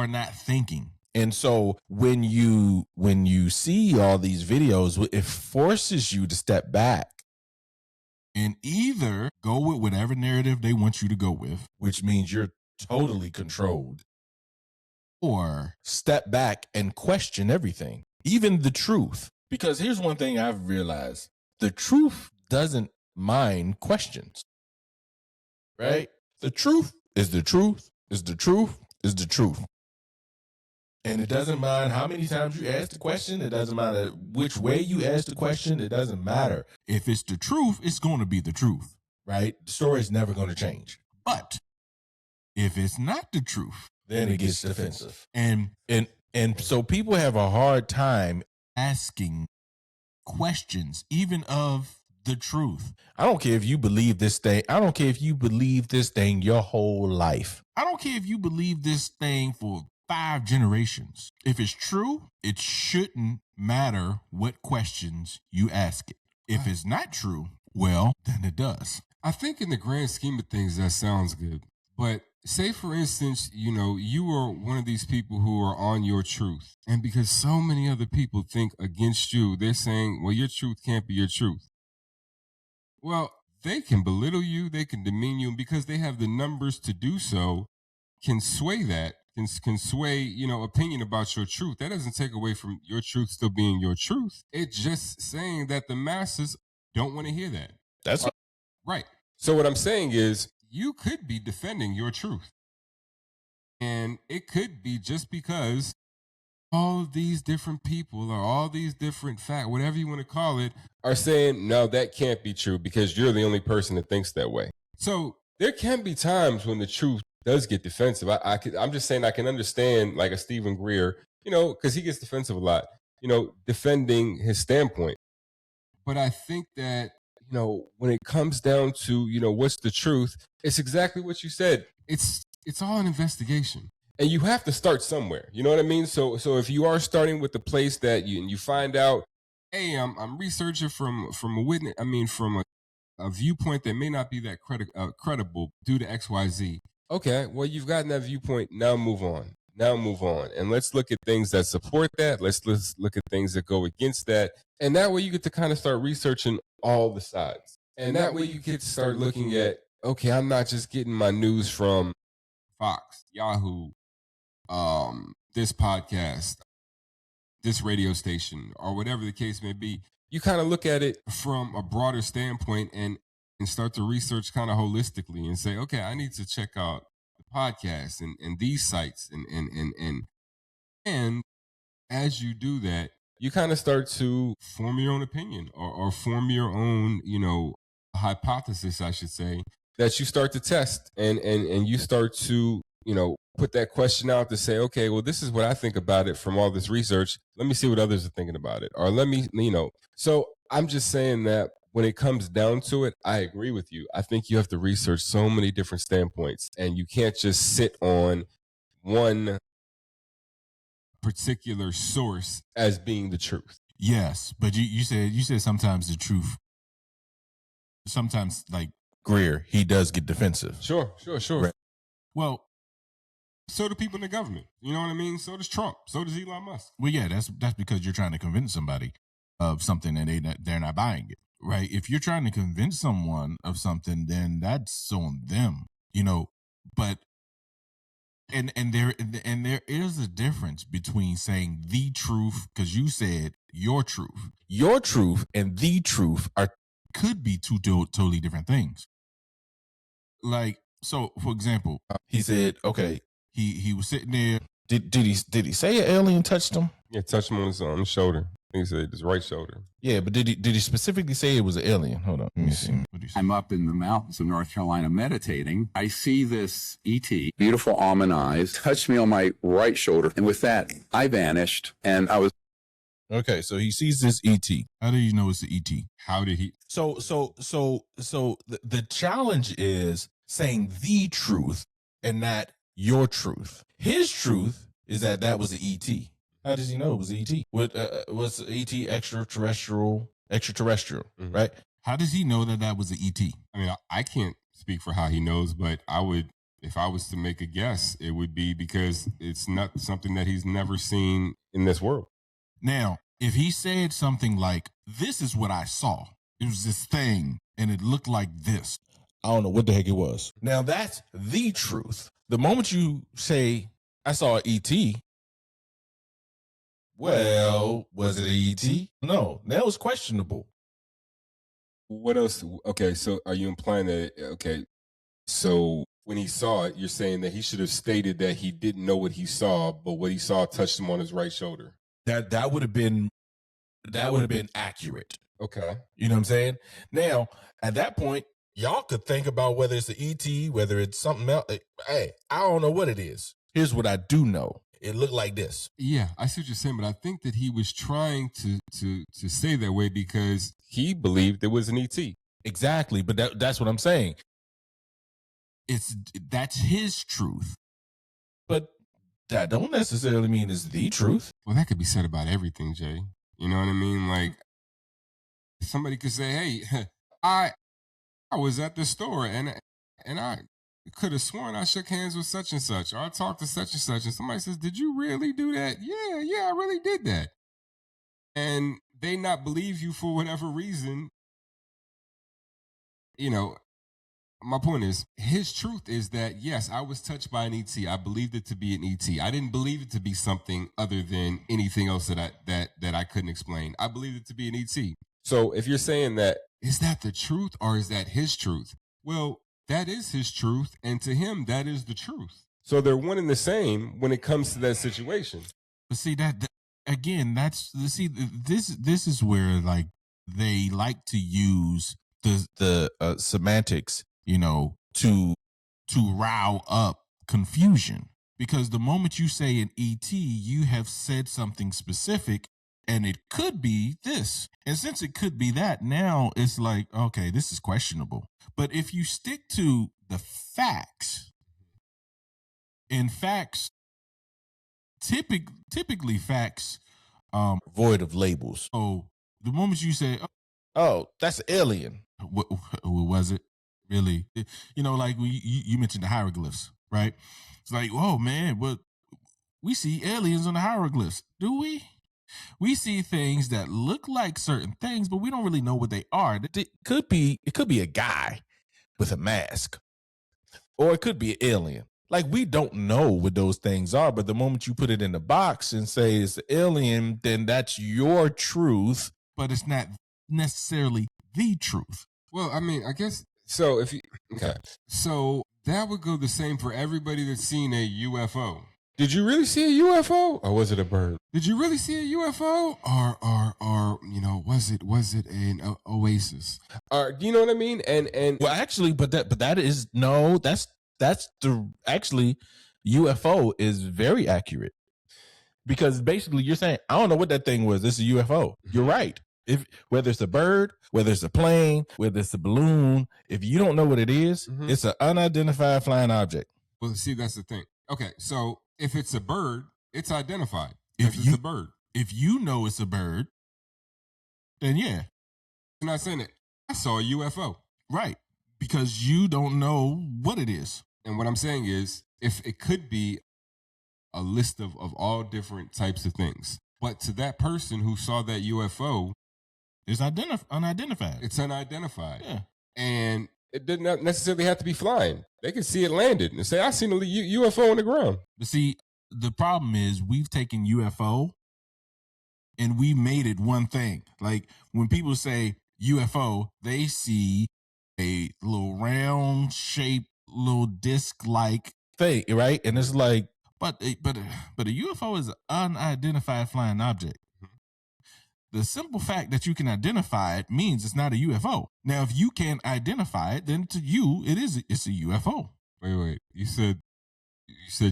not thinking. And so when you see all these videos, it forces you to step back and either go with whatever narrative they want you to go with, which means you're totally controlled, or step back and question everything, even the truth. Because here's one thing I've realized: the truth doesn't mind questions, right? The truth is the truth is the truth is the truth. And it doesn't mind how many times you ask the question. It doesn't matter which way you ask the question. It doesn't matter. If it's the truth, it's going to be the truth, right? The story is never going to change. But if it's not the truth, then it gets defensive. And so people have a hard time asking questions, even of the truth. I don't care if you believe this thing. I don't care if you believe this thing your whole life. I don't care if you believe this thing for 5 generations. If it's true, it shouldn't matter what questions you ask it. If it's not true, well, then it does. I think in the grand scheme of things, that sounds good. But say, for instance, you are one of these people who are on your truth. And because so many other people think against you, they're saying, well, your truth can't be your truth. Well, they can belittle you, they can demean you, and because they have the numbers to do so, can sway that, can sway, opinion about your truth. That doesn't take away from your truth still being your truth. It's just saying that the masses don't want to hear that. That's right. So what I'm saying is you could be defending your truth. And it could be just because all of these different people or all these different facts, whatever you want to call it, are saying, no, that can't be true because you're the only person that thinks that way. So there can be times when the truth does get defensive. I'm just saying I can understand like a Stephen Greer, because he gets defensive a lot, defending his standpoint. But I think that, when it comes down to, what's the truth, it's exactly what you said. It's all an investigation. And you have to start somewhere. You know what I mean? So if you are starting with the place that you find out, hey, I'm researching from a witness, from a viewpoint that may not be that credible due to XYZ. Okay, well, you've gotten that viewpoint. Now move on. And let's look at things that support that. Let's look at things that go against that. And that way you get to kind of start researching all the sides. And that way you get to start looking at, okay, I'm not just getting my news from Fox, Yahoo, this podcast, this radio station, or whatever the case may be. You kind of look at it from a broader standpoint and start to research kind of holistically and say, okay, I need to check out the podcast and these sites and as you do that, you kind of start to form your own opinion or form your own, hypothesis, I should say, that you start to test and you start to, put that question out to say, okay, well, this is what I think about it from all this research. Let me see what others are thinking about it. Or let me, so I'm just saying that when it comes down to it, I agree with you. I think you have to research so many different standpoints and you can't just sit on one particular source as being the truth. Yes, but you said sometimes the truth. Sometimes, like Greer, he does get defensive. Sure. Right. Well, so do people in the government. You know what I mean? So does Trump. So does Elon Musk. Well, yeah, that's because you're trying to convince somebody of something and they're not buying it, right? If you're trying to convince someone of something, then that's on them, But and there is a difference between saying the truth, because you said your truth and the truth could be two totally different things. Like, so for example, he said, okay, he was sitting there. Did he say an alien touched him? Yeah, touched him on his shoulder. He said his right shoulder. Yeah, but did he specifically say it was an alien? Hold on, let me see. I'm up in the mountains of North Carolina meditating. I see this ET, beautiful almond eyes, touched me on my right shoulder. And with that, I vanished and I was. Okay, so he sees this ET. How do you know it's the ET? How did he? So the challenge is saying the truth and not your truth. His truth is that was the ET. How does he know it was ET? Was ET extraterrestrial, mm-hmm. right? How does he know that was the ET? I mean, I can't speak for how he knows, but I would, if I was to make a guess, it would be because it's not something that he's never seen in this world. Now, if he said something like, this is what I saw, it was this thing and it looked like this, I don't know what the heck it was. Now, that's the truth. The moment you say, I saw an ET, well, was it an ET? No, that was questionable. What else? Okay, so are you implying that, okay, so when he saw it, you're saying that he should have stated that he didn't know what he saw, but what he saw touched him on his right shoulder? That would have been accurate. Okay. You know what I'm saying? Now, at that point, y'all could think about whether it's the ET, whether it's something else. Hey, I don't know what it is. Here's what I do know. It looked like this. Yeah, I see what you're saying, but I think that he was trying to say that way because he believed it was an ET. Exactly, but that's what I'm saying. That's his truth. But that don't necessarily mean it's the truth. Well, that could be said about everything, Jay. You know what I mean? Like, somebody could say, hey, I was at the store and I could have sworn I shook hands with such and such, or I talked to such and such, and somebody says, "Did you really do that?" Yeah, I really did that. And they not believe you for whatever reason. You know, my point is, his truth is that yes, I was touched by an ET. I believed it to be an ET. I didn't believe it to be something other than anything else that I couldn't explain. I believed it to be an ET. So if you're saying that, is that the truth or is that his truth? Well, that is his truth, and to him, that is the truth. So they're one and the same when it comes to that situation. But see that again, this is where like they like to use the semantics, to rile up confusion, because the moment you say an ET, you have said something specific, and it could be this, and since it could be that, now it's like, okay, this is questionable. But if you stick to the facts, and facts typically facts void of labels. So the moment you say, oh, that's alien, what was it really? Like you mentioned the hieroglyphs, right? It's like, oh man, but we see aliens on the hieroglyphs. Do we? We see things that look like certain things, but we don't really know what they are. It could be a guy with a mask, or it could be an alien. Like, we don't know what those things are, but the moment you put it in the box and say it's the alien, then that's your truth, but it's not necessarily the truth. Well, I mean, I guess so. Okay, so that would go the same for everybody that's seen a UFO. Did you really see a UFO, or was it a bird? Did you really see a UFO, or was it an oasis? Or do you know what I mean? And well, actually, but that is no. That's actually UFO is very accurate, because basically you're saying, I don't know what that thing was. This is a UFO. You're right. If whether it's a bird, whether it's a plane, whether it's a balloon, if you don't know what it is, it's an unidentified flying object. Well, see, that's the thing. Okay, so if it's a bird, it's identified. If it's a bird, if you know it's a bird, then yeah. I'm not saying it. I saw a UFO. Right. Because you don't know what it is. And what I'm saying is, if it could be a list of all different types of things, but to that person who saw that UFO, it's unidentified. It's unidentified. Yeah. And it didn't necessarily have to be flying. They could see it landed and say, I seen a UFO on the ground. But see, the problem is we've taken UFO and we made it one thing. Like, when people say UFO, they see a little round shaped, little disc-like thing, right? And it's like, but a UFO is an unidentified flying object. The simple fact that you can identify it means it's not a UFO. Now, if you can't identify it, then to you, it's a UFO. Wait. You said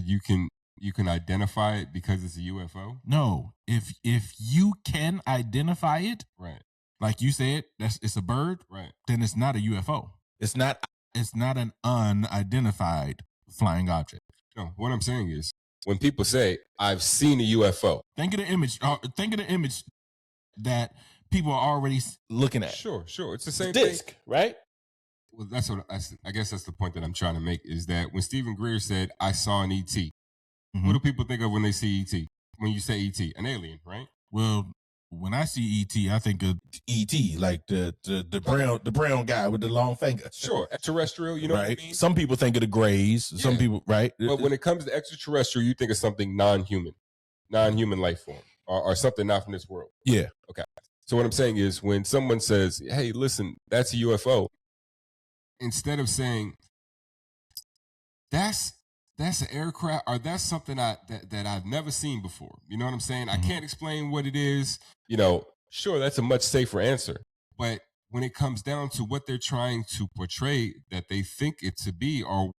you can identify it because it's a UFO? No. If you can identify it, right, like you said, it's a bird, right, then it's not a UFO. It's not an unidentified flying object. No, what I'm saying is, when people say, I've seen a UFO, think of the image that people are already looking at. Sure. It's the same disc, thing, right? Well, I guess that's the point that I'm trying to make, is that when Stephen Greer said, I saw an ET, what do people think of when they see ET? When you say ET, an alien, right? Well, when I see ET, I think of ET, like the brown guy with the long finger. Sure, extraterrestrial, you know right? what I mean? Some people think of the grays. Some people, right? But when it comes to extraterrestrial, you think of something non-human life form, or something not from this world. Yeah. Okay. So what I'm saying is, when someone says, hey, listen, that's a UFO, instead of saying, that's an aircraft, or that's something that I've never seen before. You know what I'm saying? I can't explain what it is. Sure, that's a much safer answer. But when it comes down to what they're trying to portray that they think it to be, or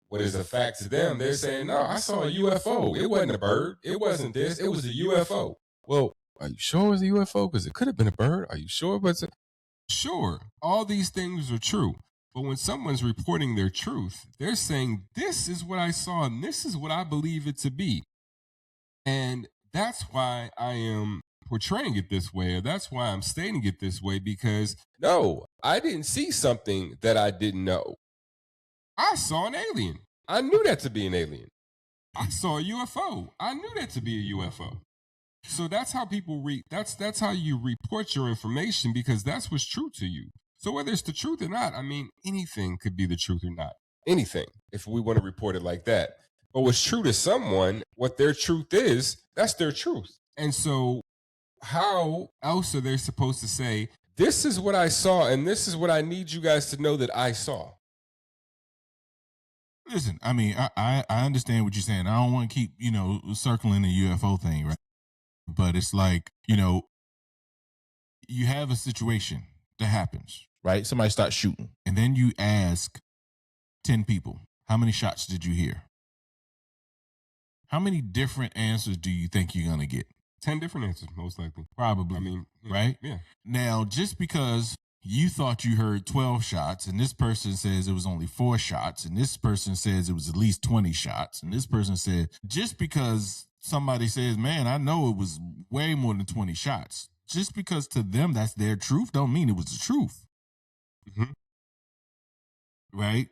what is a fact to them, they're saying, no, I saw a UFO. It wasn't a bird. It wasn't this. It was a UFO. Well, are you sure it was a UFO? Because it could have been a bird. Are you sure? Sure. All these things are true. But when someone's reporting their truth, they're saying, this is what I saw and this is what I believe it to be. And that's why I am portraying it this way, or that's why I'm stating it this way, because no, I didn't see something that I didn't know. I saw an alien. I knew that to be an alien. I saw a UFO. I knew that to be a UFO. So that's how people that's how you report your information, because that's what's true to you. So whether it's the truth or not, I mean, anything could be the truth or not. Anything, if we want to report it like that. But what's true to someone, what their truth is, that's their truth. And so how else are they supposed to say, this is what I saw, and this is what I need you guys to know that I saw? Listen, I mean, I understand what you're saying. I don't want to keep, circling the UFO thing, right? But it's like, you have a situation that happens, right? Somebody starts shooting, and then you ask 10 people, how many shots did you hear? How many different answers do you think you're going to get? 10 different answers, most likely. Probably. I mean, right? Yeah. Now, just because you thought you heard 12 shots, and this person says it was only 4 shots, and this person says it was at least 20 shots, and this person said, just because somebody says, man, I know it was way more than 20 shots, just because to them that's their truth, don't mean it was the truth. Mm-hmm. Right?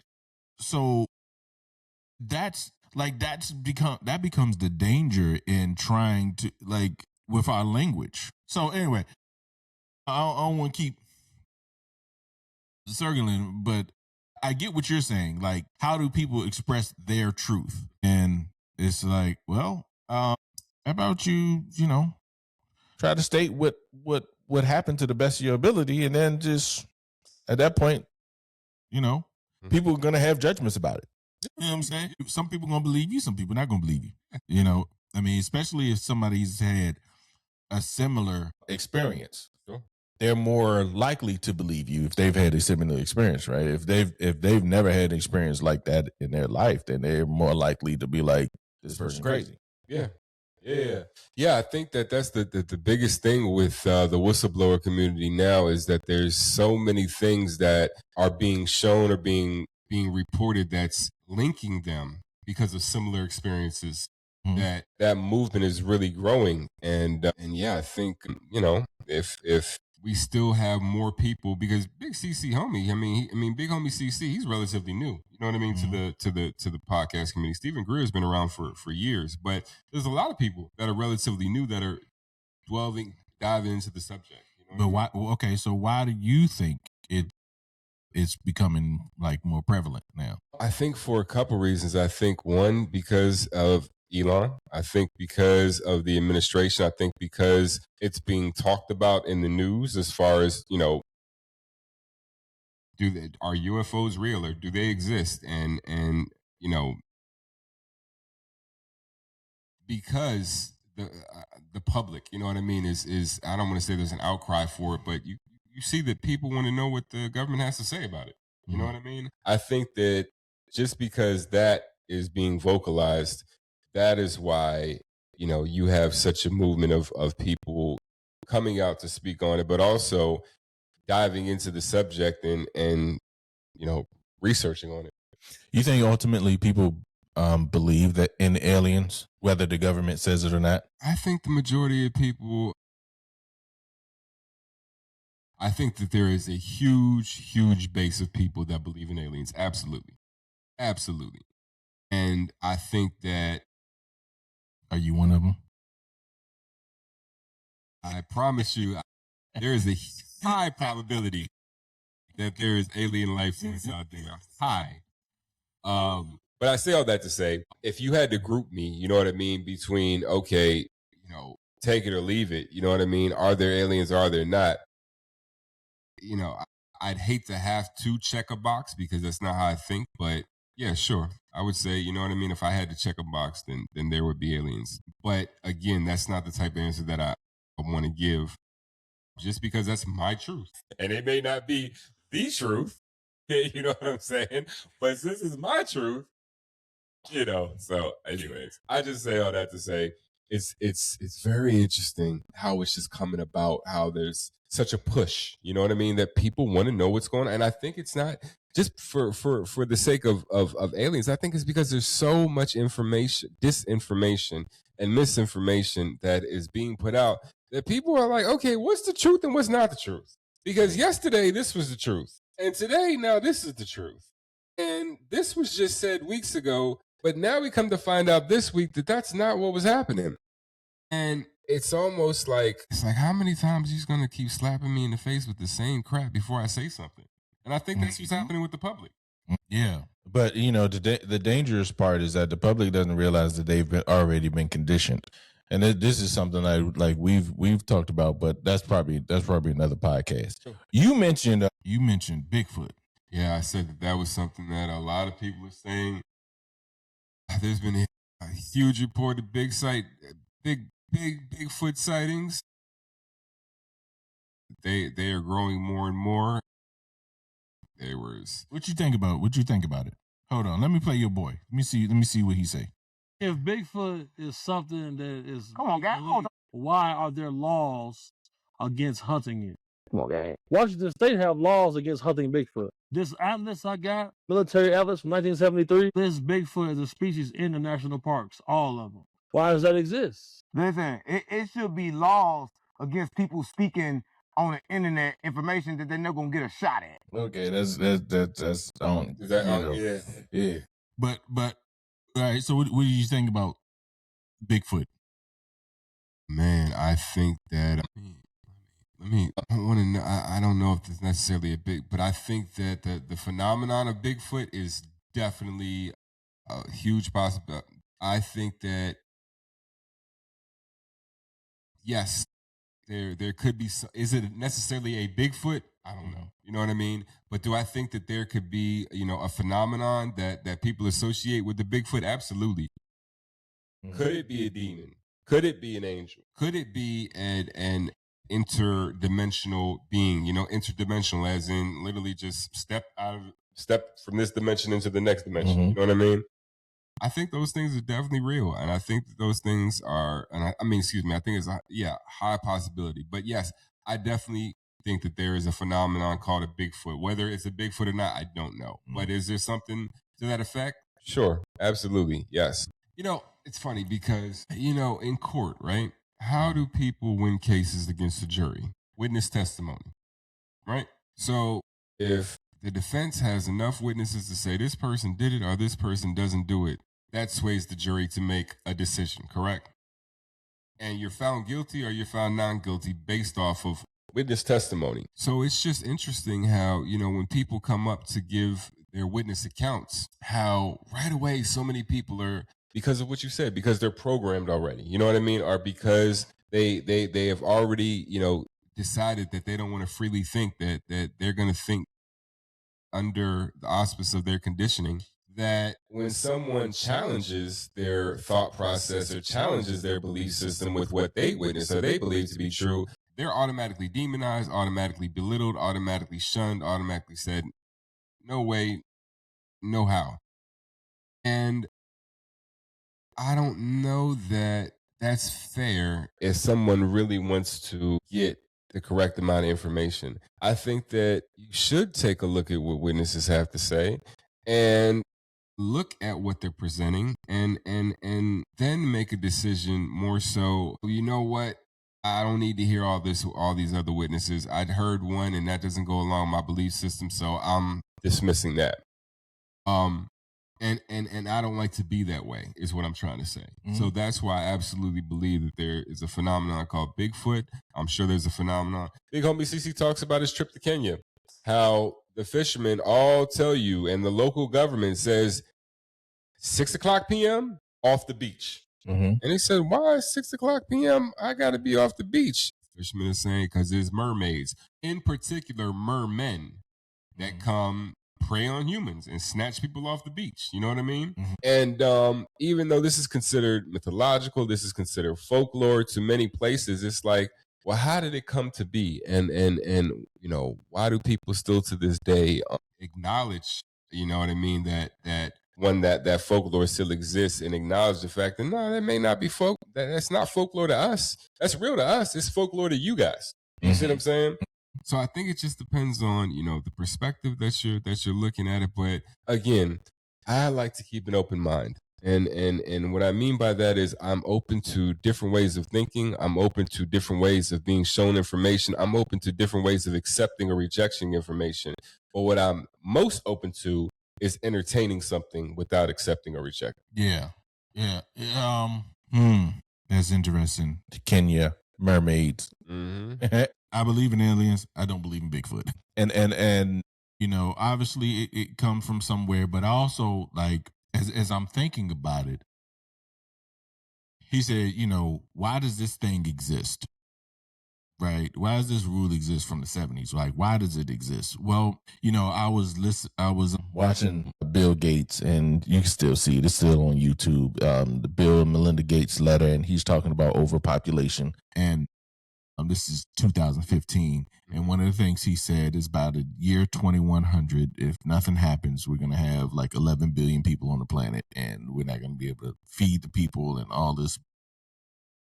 So that becomes the danger in trying to, like, with our language. So anyway, I don't want to keep circling, but I get what you're saying. Like, how do people express their truth? And it's like, well, how about you try to state what happened to the best of your ability, and then just at that point, people are gonna have judgments about it. You know what I'm saying? Some people are gonna believe you, some people not gonna believe you. I mean, especially if somebody's had a similar experience. Sure. They're more likely to believe you if they've had a similar experience, right? If they've never had an experience like that in their life, then they're more likely to be like, this person's crazy. Yeah. I think that's the biggest thing with the whistleblower community now, is that there's so many things that are being shown or being reported that's linking them because of similar experiences. Mm-hmm. That movement is really growing, and I think if we still have more people, because Big CC homie, I mean Big homie CC, he's relatively new. You know what I mean? Mm-hmm. to the podcast community. Stephen Greer has been around for years, but there's a lot of people that are relatively new that are diving into the subject. But why? Okay, so why do you think it's becoming like more prevalent now? I think for a couple reasons. I think one, because of Elon. I think because of the administration. I think because it's being talked about in the news, as far as, are UFOs real, or do they exist? And because the public, you know what I mean, is I don't want to say there's an outcry for it, but you see that people want to know what the government has to say about it. You know what I mean? I think that just because that is being vocalized, that is why, you have such a movement of people coming out to speak on it, but also diving into the subject and researching on it. You think ultimately people believe that in aliens, whether the government says it or not? I think the majority of people, I think that there is a huge base of people that believe in aliens. Absolutely. And I think that... Are you one of them? I promise you, there is a high probability that there is alien life forms out there. High. But I say all that to say, if you had to group me, you know what I mean, between, okay, take it or leave it, you know what I mean? Are there aliens or are there not? I'd hate to have to check a box, because that's not how I think, but yeah, sure. I would say, you know what I mean? If I had to check a box, then there would be aliens. But again, that's not the type of answer that I want to give, just because that's my truth. And it may not be the truth, you know what I'm saying? But this is my truth, so anyways, I just say all that to say, it's very interesting how it's just coming about, how there's such a push, you know what I mean, that people want to know what's going on. And I think it's not just for the sake of aliens. I think it's because there's so much information, disinformation and misinformation that is being put out, that people are like, okay, what's the truth and what's not the truth? Because yesterday this was the truth, and today now this is the truth, and this was just said weeks ago, but now we come to find out this week that that's not what was happening. And it's almost like, how many times he's going to keep slapping me in the face with the same crap before I say something? And I think that's what's happening with the public. Yeah. But, the dangerous part is that the public doesn't realize that they've already been conditioned. And this is something we've talked about, but that's probably another podcast. Sure. You mentioned Bigfoot. Yeah, I said that was something that a lot of people are saying. There's been a huge report of Bigfoot sightings. They are growing more and more. What you think about it? Hold on, let me play your boy. Let me see what he say. If Bigfoot is something that is, come on, guys, why are there laws against hunting it? Come on, guys. Washington State have laws against hunting Bigfoot. This atlas I got, military atlas from 1973. This Bigfoot is a species in the national parks, all of them. Why does that exist? Listen, it should be laws against people speaking on the internet information that they're not gonna get a shot at. Okay, that's on. Is that on? Yeah. But all right. So what do you think about Bigfoot? Man, I think that I want to know. I don't know if it's necessarily but I think that the phenomenon of Bigfoot is definitely a huge possibility. I think that yes, there could be. Is it necessarily a Bigfoot? I don't know. You know what I mean? But do I think that there could be, a phenomenon that people associate with the Bigfoot? Absolutely. Mm-hmm. Could it be a demon? Could it be an angel? Could it be an interdimensional being? Interdimensional as in literally just step from this dimension into the next dimension. Mm-hmm. You know what I mean? I think those things are definitely real, and I think that those things are, I think it's a high possibility. But yes, I definitely think that there is a phenomenon called a Bigfoot. Whether it's a Bigfoot or not, I don't know. Mm-hmm. But is there something to that effect? Sure, absolutely, yes. It's funny because, in court, right? How do people win cases against the jury? Witness testimony, right? So if the defense has enough witnesses to say this person did it or this person doesn't do it, that sways the jury to make a decision, correct? And you're found guilty or you're found non-guilty based off of witness testimony. So it's just interesting how, when people come up to give their witness accounts, how right away so many people are, because of what you said, because they're programmed already, you know what I mean? Or because they have already, decided that they don't want to freely think that they're going to think under the auspice of their conditioning, that when someone challenges their thought process or challenges their belief system with what they witness or they believe to be true, they're automatically demonized, automatically belittled, automatically shunned, automatically said, no way, no how. And I don't know that that's fair if someone really wants to get the correct amount of information. I think that you should take a look at what witnesses have to say and look at what they're presenting and then make a decision more so, you know what? I don't need to hear all these other witnesses. I'd heard one and that doesn't go along with my belief system, so I'm dismissing that. And I don't like to be that way, is what I'm trying to say. Mm-hmm. So that's why I absolutely believe that there is a phenomenon called Bigfoot. I'm sure there's a phenomenon. Big homie CC talks about his trip to Kenya, how the fishermen all tell you, and the local government says 6:00 p.m. off the beach. Mm-hmm. And he said, why 6:00 p.m. I got to be off the beach? Fishermen are saying because there's mermaids, in particular mermen, that come prey on humans and snatch people off the beach. You know what I mean? Mm-hmm. And even though this is considered mythological, this is considered folklore to many places, it's like, well, how did it come to be? And why do people still to this day acknowledge, you know what I mean, that folklore still exists and acknowledge the fact that no, that may not be that's not folklore to us. That's real to us. It's folklore to you guys. You see what I'm saying? So I think it just depends on, the perspective that you're looking at it. But again, I like to keep an open mind. And what I mean by that is I'm open to different ways of thinking. I'm open to different ways of being shown information. I'm open to different ways of accepting or rejecting information. But what I'm most open to is entertaining something without accepting or rejecting. Yeah. That's interesting. Kenya, mermaids. Mm-hmm. I believe in aliens. I don't believe in Bigfoot. And you know, obviously it comes from somewhere, but I also, like, as I'm thinking about it, he said, you know, why does this thing exist? Right? Why does this rule exist from the 70s? Like, why does it exist? Well, you know, I was watching Bill Gates, and you can still see it. It's still on YouTube. The Bill and Melinda Gates letter, and he's talking about overpopulation. And this is 2015. And one of the things he said is about the year 2100, if nothing happens, we're going to have like 11 billion people on the planet, and we're not going to be able to feed the people and all this.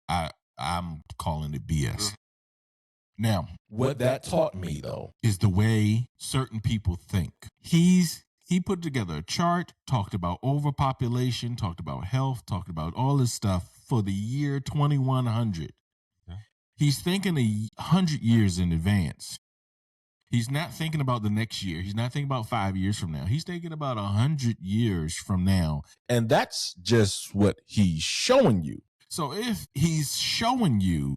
I'm calling it BS. Now, what that taught me, though, is the way certain people think. He put together a chart, talked about overpopulation, talked about health, talked about all this stuff for the year 2100. Okay. He's thinking 100 years in advance. He's not thinking about the next year. He's not thinking about 5 years from now. He's thinking about 100 years from now. And that's just what he's showing you. So if he's showing you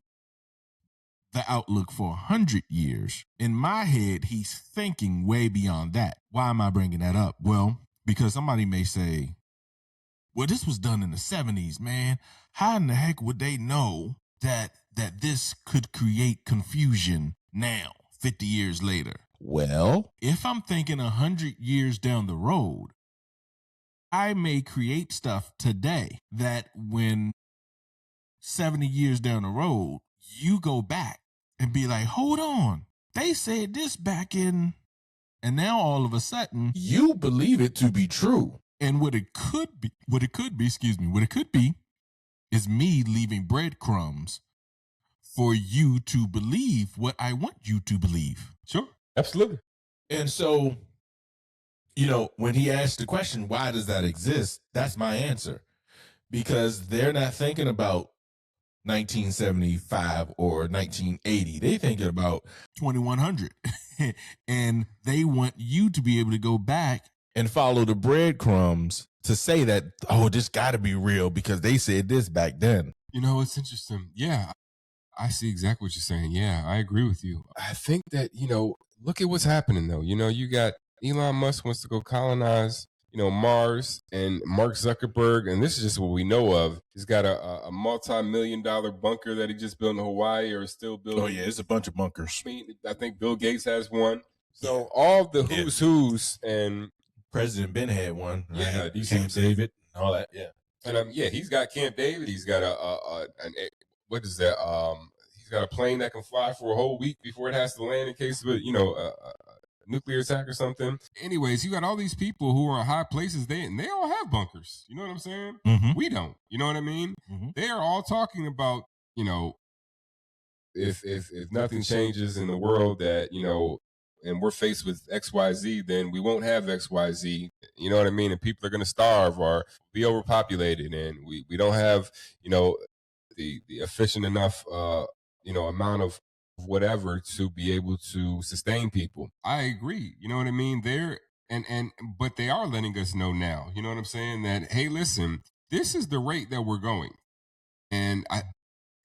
the outlook for 100 years, in my head, he's thinking way beyond that. Why am I bringing that up? Well, because somebody may say, well, this was done in the 70s, man. How in the heck would they know that this could create confusion now, 50 years later? Well, if I'm thinking 100 years down the road, I may create stuff today that when 70 years down the road, you go back and be like, hold on, they said this back in, and now all of a sudden you believe it to be true. And what it could be is me leaving breadcrumbs for you to believe what I want you to believe. Sure, absolutely. And so, you know, when he asked the question, why does that exist? That's my answer. Because they're not thinking about 1975 or 1980. They thinking about 2100. And they want you to be able to go back and follow the breadcrumbs to say that, oh, this got to be real because they said this back then. You know, it's interesting. Yeah, I see exactly what you're saying. Yeah, I agree with you. I think that, you know, look at what's happening, though. You know, you got Elon Musk wants to go colonize, you know, Mars, and Mark Zuckerberg, and this is just what we know of. He's got a multi-million-dollar bunker that he just built in Hawaii, or is still building. Oh, yeah, it's a bunch of bunkers. I think Bill Gates has one. So all the who's and President Ben had one. Right? Yeah, Camp David, all that. Yeah, and yeah, he's got Camp David. He's got what is that? He's got a plane that can fly for a whole week before it has to land in case of a nuclear attack or something. Anyways, you got all these people who are in high places. They all have bunkers. You know what I'm saying? Mm-hmm. We don't. You know what I mean? Mm-hmm. They are all talking about, you know, if nothing changes in the world, that, you know, and we're faced with XYZ, then we won't have XYZ. You know what I mean? And people are going to starve or be overpopulated, and we don't have, you know, the efficient enough amount of whatever to be able to sustain people. I agree. You know what I mean? But they are letting us know now, you know what I'm saying, that, hey, listen, this is the rate that we're going. And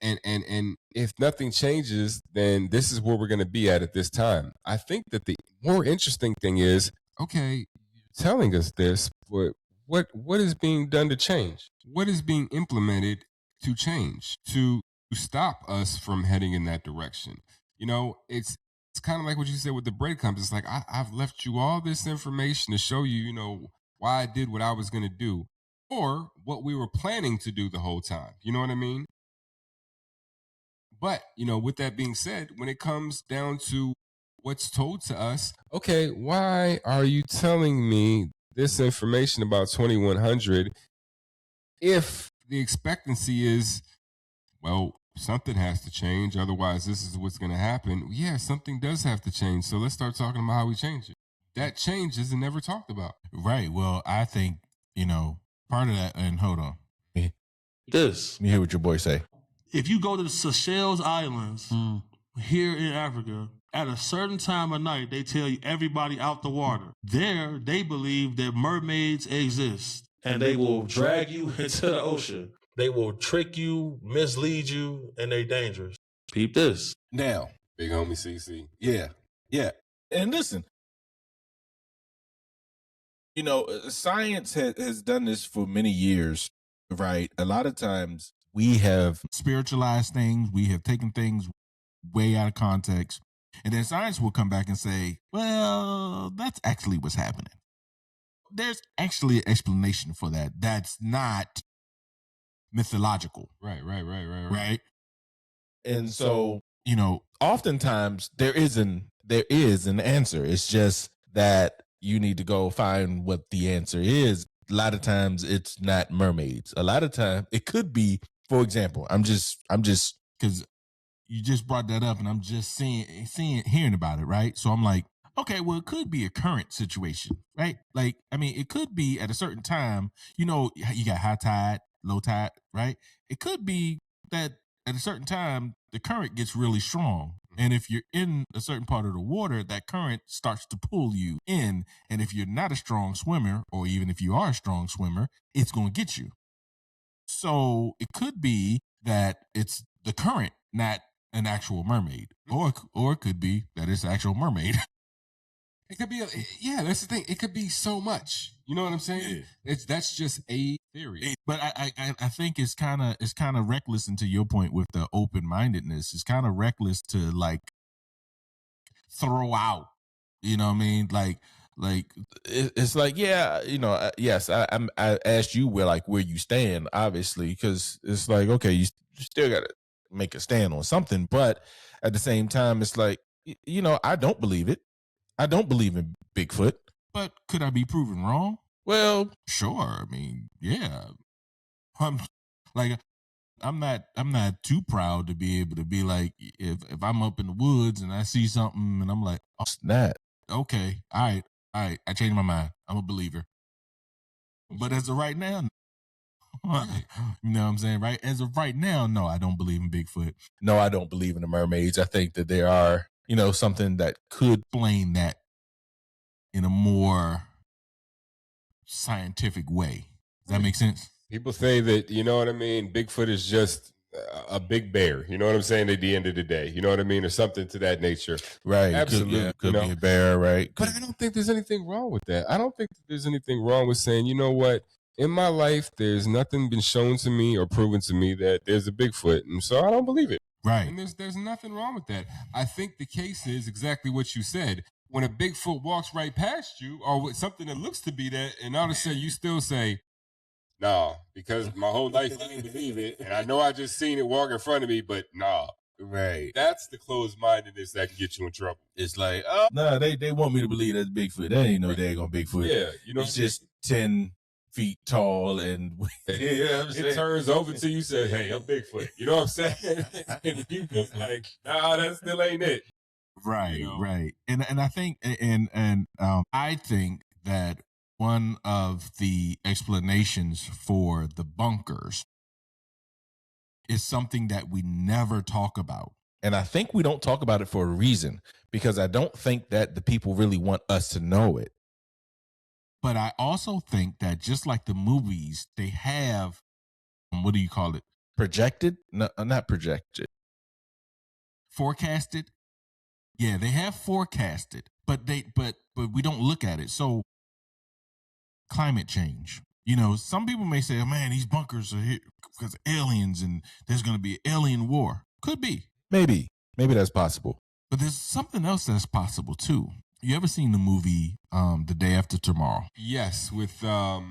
and if nothing changes, then this is where we're going to be at this time. I think that the more interesting thing is, okay, you're telling us this, but what is being done to change? What is being implemented to change, to stop us from heading in that direction? You know, it's kind of like what you said with the breadcrumbs. It's like, I've left you all this information to show you, you know, why I did what I was going to do, or what we were planning to do the whole time. You know what I mean? But, you know, with that being said, when it comes down to what's told to us, okay, why are you telling me this information about 2100 if the expectancy is, well, something has to change, otherwise this is what's going to happen? Yeah, something does have to change. So let's start talking about how we change it. That change isn't never talked about. Right. Well, I think, you know, Part of that, and hold on. Let me hear what your boy say. If you go to the Seychelles Islands here in Africa, at a certain time of night, they tell you everybody out the water. There, they believe that mermaids exist. And they will drag you into the ocean. They will trick you, mislead you, and they're dangerous. Peep this. Now, Big homie CC. yeah. And listen, you know, science has done this for many years, right? A lot of times we have spiritualized things. We have taken things way out of context. And then science will come back and say, well, that's actually what's happening. There's actually an explanation for that. That's not mythological. Right. And so, you know, oftentimes there is an answer. It's just that you need to go find what the answer is. A lot of times it's not mermaids. A lot of times it could be, for example, I'm just because you just brought that up and I'm just hearing about it, right? So I'm like, okay, well, it could be a current situation, right? Like, I mean, it could be at a certain time, you know, you got high tide, low tide, right? It could be that at a certain time, the current gets really strong. And if you're in a certain part of the water, that current starts to pull you in. And if you're not a strong swimmer, or even if you are a strong swimmer, it's going to get you. So it could be that it's the current, not an actual mermaid, or it could be that it's an actual mermaid. It could be, that's the thing. It could be so much. You know what I'm saying? Yeah. That's just a theory. But I think it's kind of reckless. And to your point with the open-mindedness, it's kind of reckless to like throw out. You know what I mean? Like it's like, yeah, you know, yes, I asked you where you stand, obviously, because it's like, okay, you still got to make a stand on something, but at the same time, it's like, you know, I don't believe it. I don't believe in Bigfoot, but could I be proven wrong? Well, sure. I mean, yeah. I'm not too proud to be able to be like, if I'm up in the woods and I see something and I'm like, oh, snap. Okay, all right, I changed my mind. I'm a believer. But as of right now, you know what I'm saying, right? As of right now, no, I don't believe in Bigfoot. No, I don't believe in the mermaids. I think that there are, you know, something that could explain that in a more scientific way. Does that make sense? People say that, you know what I mean, Bigfoot is just a big bear. You know what I'm saying? At the end of the day, you know what I mean, or something to that nature. Right. Absolutely. Could be a bear, right? But I don't think there's anything wrong with that. I don't think there's anything wrong with saying, you know what, in my life, there's nothing been shown to me or proven to me that there's a Bigfoot, and so I don't believe it. Right. And there's nothing wrong with that. I think the case is exactly what you said. When a Bigfoot walks right past you, or with something that looks to be that, and all of a sudden you still say, nah, because my whole life I didn't believe it, and I know I just seen it walk in front of me, but nah. Right. That's the closed-mindedness that can get you in trouble. It's like, oh, no, they want me to believe that's Bigfoot. That ain't no daggone Bigfoot. Yeah, you know, it's just 10 feet tall, and you know what I'm saying? It turns over to you, say, hey, I'm Bigfoot. You know what I'm saying? And you just like, nah, that still ain't it. Right, you know? Right. And I think, I think that one of the explanations for the bunkers is something that we never talk about. And I think we don't talk about it for a reason, because I don't think that the people really want us to know it. But I also think that just like the movies, they have, what do you call it? Projected? No, not projected. Forecasted? Yeah, they have forecasted, but we don't look at it. So climate change. You know, some people may say, oh man, these bunkers are here because of aliens and there's going to be an alien war. Could be. Maybe that's possible. But there's something else that's possible too. You ever seen the movie The Day After Tomorrow? Yes, with I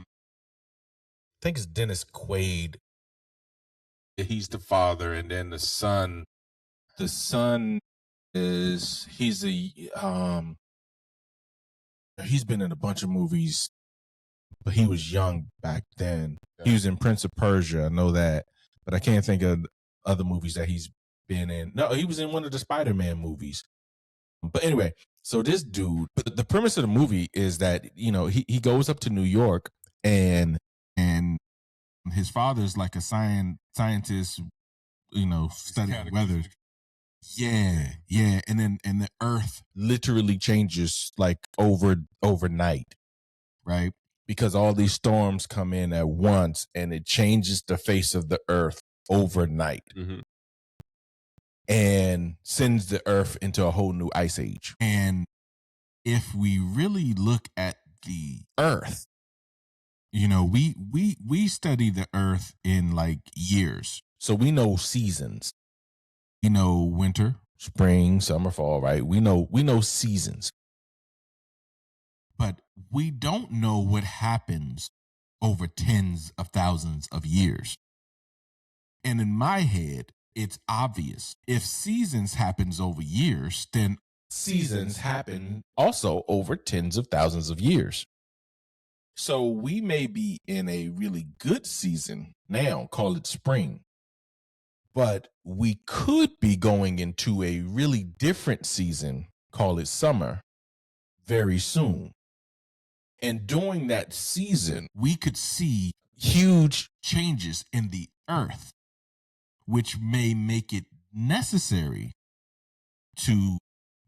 think it's Dennis Quaid. He's the father, and then the son. The son is he's been in a bunch of movies, but he was young back then. He was in Prince of Persia, I know that, but I can't think of other movies that he's been in. No, he was in one of the Spider-Man movies. But anyway, so this dude, the premise of the movie is that, you know, he goes up to New York and his father's like a scientist, studying weather. Yeah. And the earth literally changes like overnight, right? Because all these storms come in at once and it changes the face of the earth overnight. Mm-hmm. And sends the earth into a whole new ice age. And if we really look at the earth, we study the earth in like years. So we know seasons. We know winter, spring, summer, fall, right? We know seasons. But we don't know what happens over tens of thousands of years. And in my head, it's obvious. If seasons happens over years, then seasons happen also over tens of thousands of years. So we may be in a really good season now, call it spring, but we could be going into a really different season, call it summer, very soon. And during that season, we could see huge changes in the earth, which may make it necessary to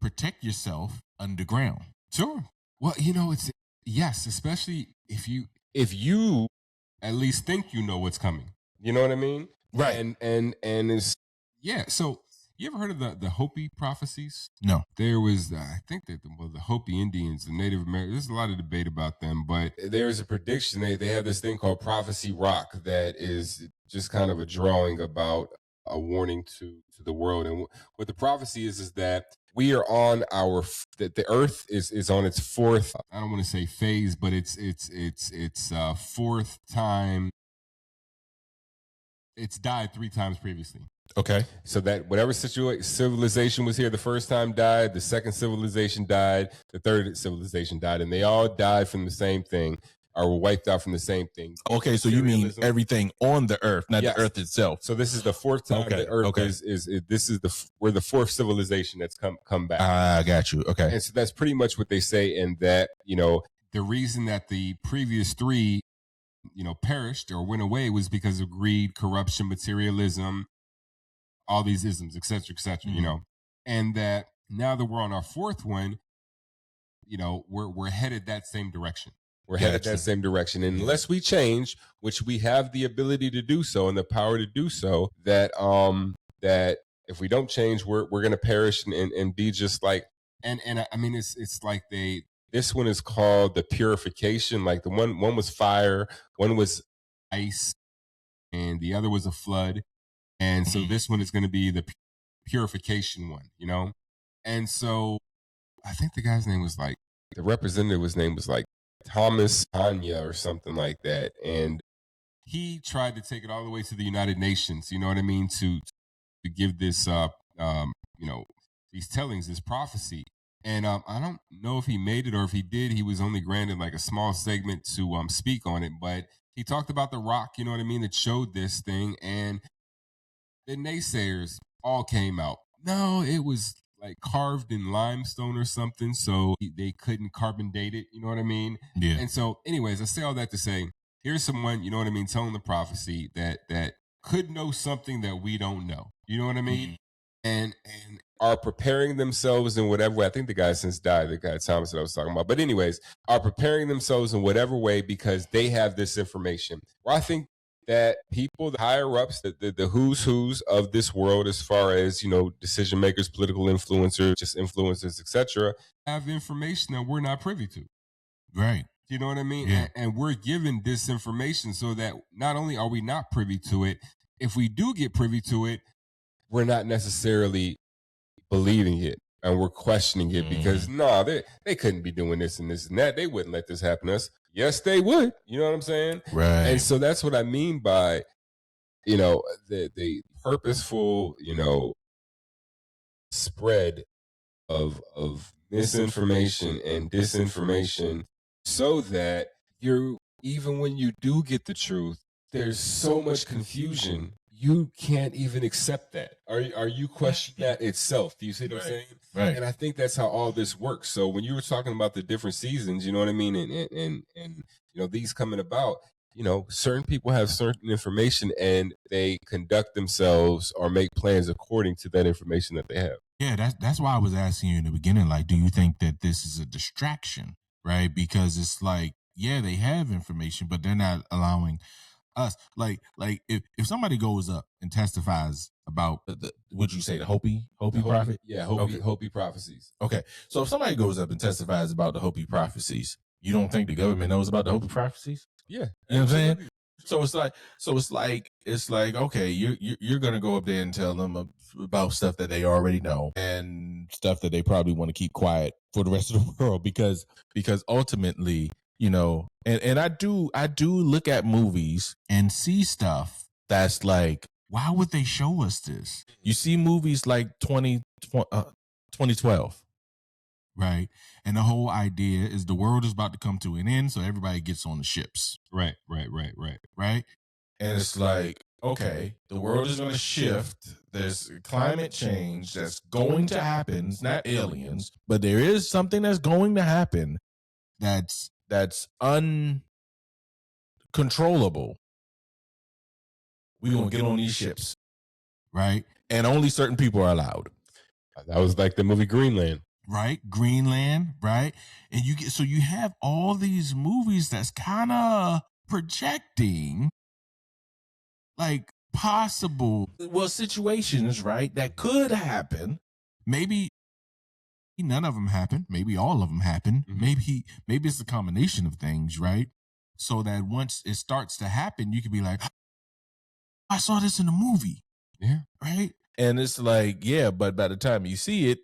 protect yourself underground. Sure. Well, yes, especially if you at least think you know what's coming. You know what I mean? Right. And it's so you ever heard of the Hopi prophecies? No. There was, I think that the Hopi Indians, the Native Americans, there's a lot of debate about them, but there is a prediction. They have this thing called Prophecy Rock that is just kind of a drawing about a warning to the world. And what the prophecy is that we are on that the earth is on its fourth, I don't want to say phase, but it's fourth time. It's died 3 times previously. Okay. So that whatever civilization was here the first time died, the second civilization died, the third civilization died, and they all died from the same thing, or were wiped out from the same thing. Okay, so you mean everything on the earth, not the earth itself. So this is the fourth time the earth we're the fourth civilization that's come back. I got you. Okay. And so that's pretty much what they say, and that, the reason that the previous 3, perished or went away was because of greed, corruption, materialism, all these isms, et cetera, and that now that we're on our fourth one, we're headed that same direction. We're headed that same direction. And unless we change, which we have the ability to do so and the power to do so, that if we don't change, we're going to perish and be just like, and I mean, it's like this one is called the purification. Like the one was fire, one was ice, and the other was a flood. And so this one is going to be the purification one, And so I think the guy's name was like, the representative's name was like Thomas Tanya or something like that. And he tried to take it all the way to the United Nations, you know what I mean? To give this, these tellings, this prophecy. And I don't know if he made it, or if he did, he was only granted like a small segment to speak on it. But he talked about the rock, you know what I mean, that showed this thing. And the naysayers all came out. No, it was like carved in limestone or something, so they couldn't carbon date it, you know what I mean? Yeah. And so, anyways, I say all that to say, here's someone, you know what I mean, telling the prophecy that could know something that we don't know. You know what I mean? And are preparing themselves in whatever way. I think the guy since died, the guy Thomas that I was talking about. But anyways, are preparing themselves in whatever way because they have this information. Well, I think that people, the higher ups, the who's of this world, as far as, decision makers, political influencers, just influencers, etc., have information that we're not privy to. Right. You know what I mean? Yeah. And we're given this information so that not only are we not privy to it, if we do get privy to it, we're not necessarily believing it. And we're questioning it because they couldn't be doing this and this and that. They wouldn't let this happen to us. Yes, they would. You know what I'm saying? Right. And so that's what I mean by, the purposeful, spread of misinformation and disinformation, so that even when you do get the truth, there's so much confusion. You can't even accept that. Are you questioning that itself? Do you see what I'm saying? Right. And I think that's how all this works. So when you were talking about the different seasons, you know what I mean, and these coming about, certain people have certain information and they conduct themselves or make plans according to that information that they have. Yeah, that's why I was asking you in the beginning, like, do you think that this is a distraction, right? Because it's like, yeah, they have information, but they're not allowing us. Like if somebody goes up and testifies about would you say the Hopi prophet? Yeah, Okay. Hopi prophecies. Okay, so if somebody goes up and testifies about the Hopi prophecies, you don't think the government knows about the Hopi prophecies? Yeah, you know what I'm saying? So it's like okay, you're gonna go up there and tell them about stuff that they already know and stuff that they probably want to keep quiet for the rest of the world because ultimately, and I do look at movies and see stuff that's like, why would they show us this? You see movies like 2012. Right. And the whole idea is the world is about to come to an end, so everybody gets on the ships. Right. Right. And it's like, okay, the world is going to shift. There's climate change that's going to happen. It's not aliens, but there is something that's going to happen that's uncontrollable. We're going to get on these ships. Right. And only certain people are allowed. That was like the movie Greenland. Right, Greenland, right? And you have all these movies that's kind of projecting like possible situations, right, that could happen. Maybe none of them happen, maybe all of them happen. Mm-hmm. Maybe it's a combination of things, right? So that once it starts to happen, you can be like, I saw this in a movie. Yeah. Right? And it's like, yeah, but by the time you see it,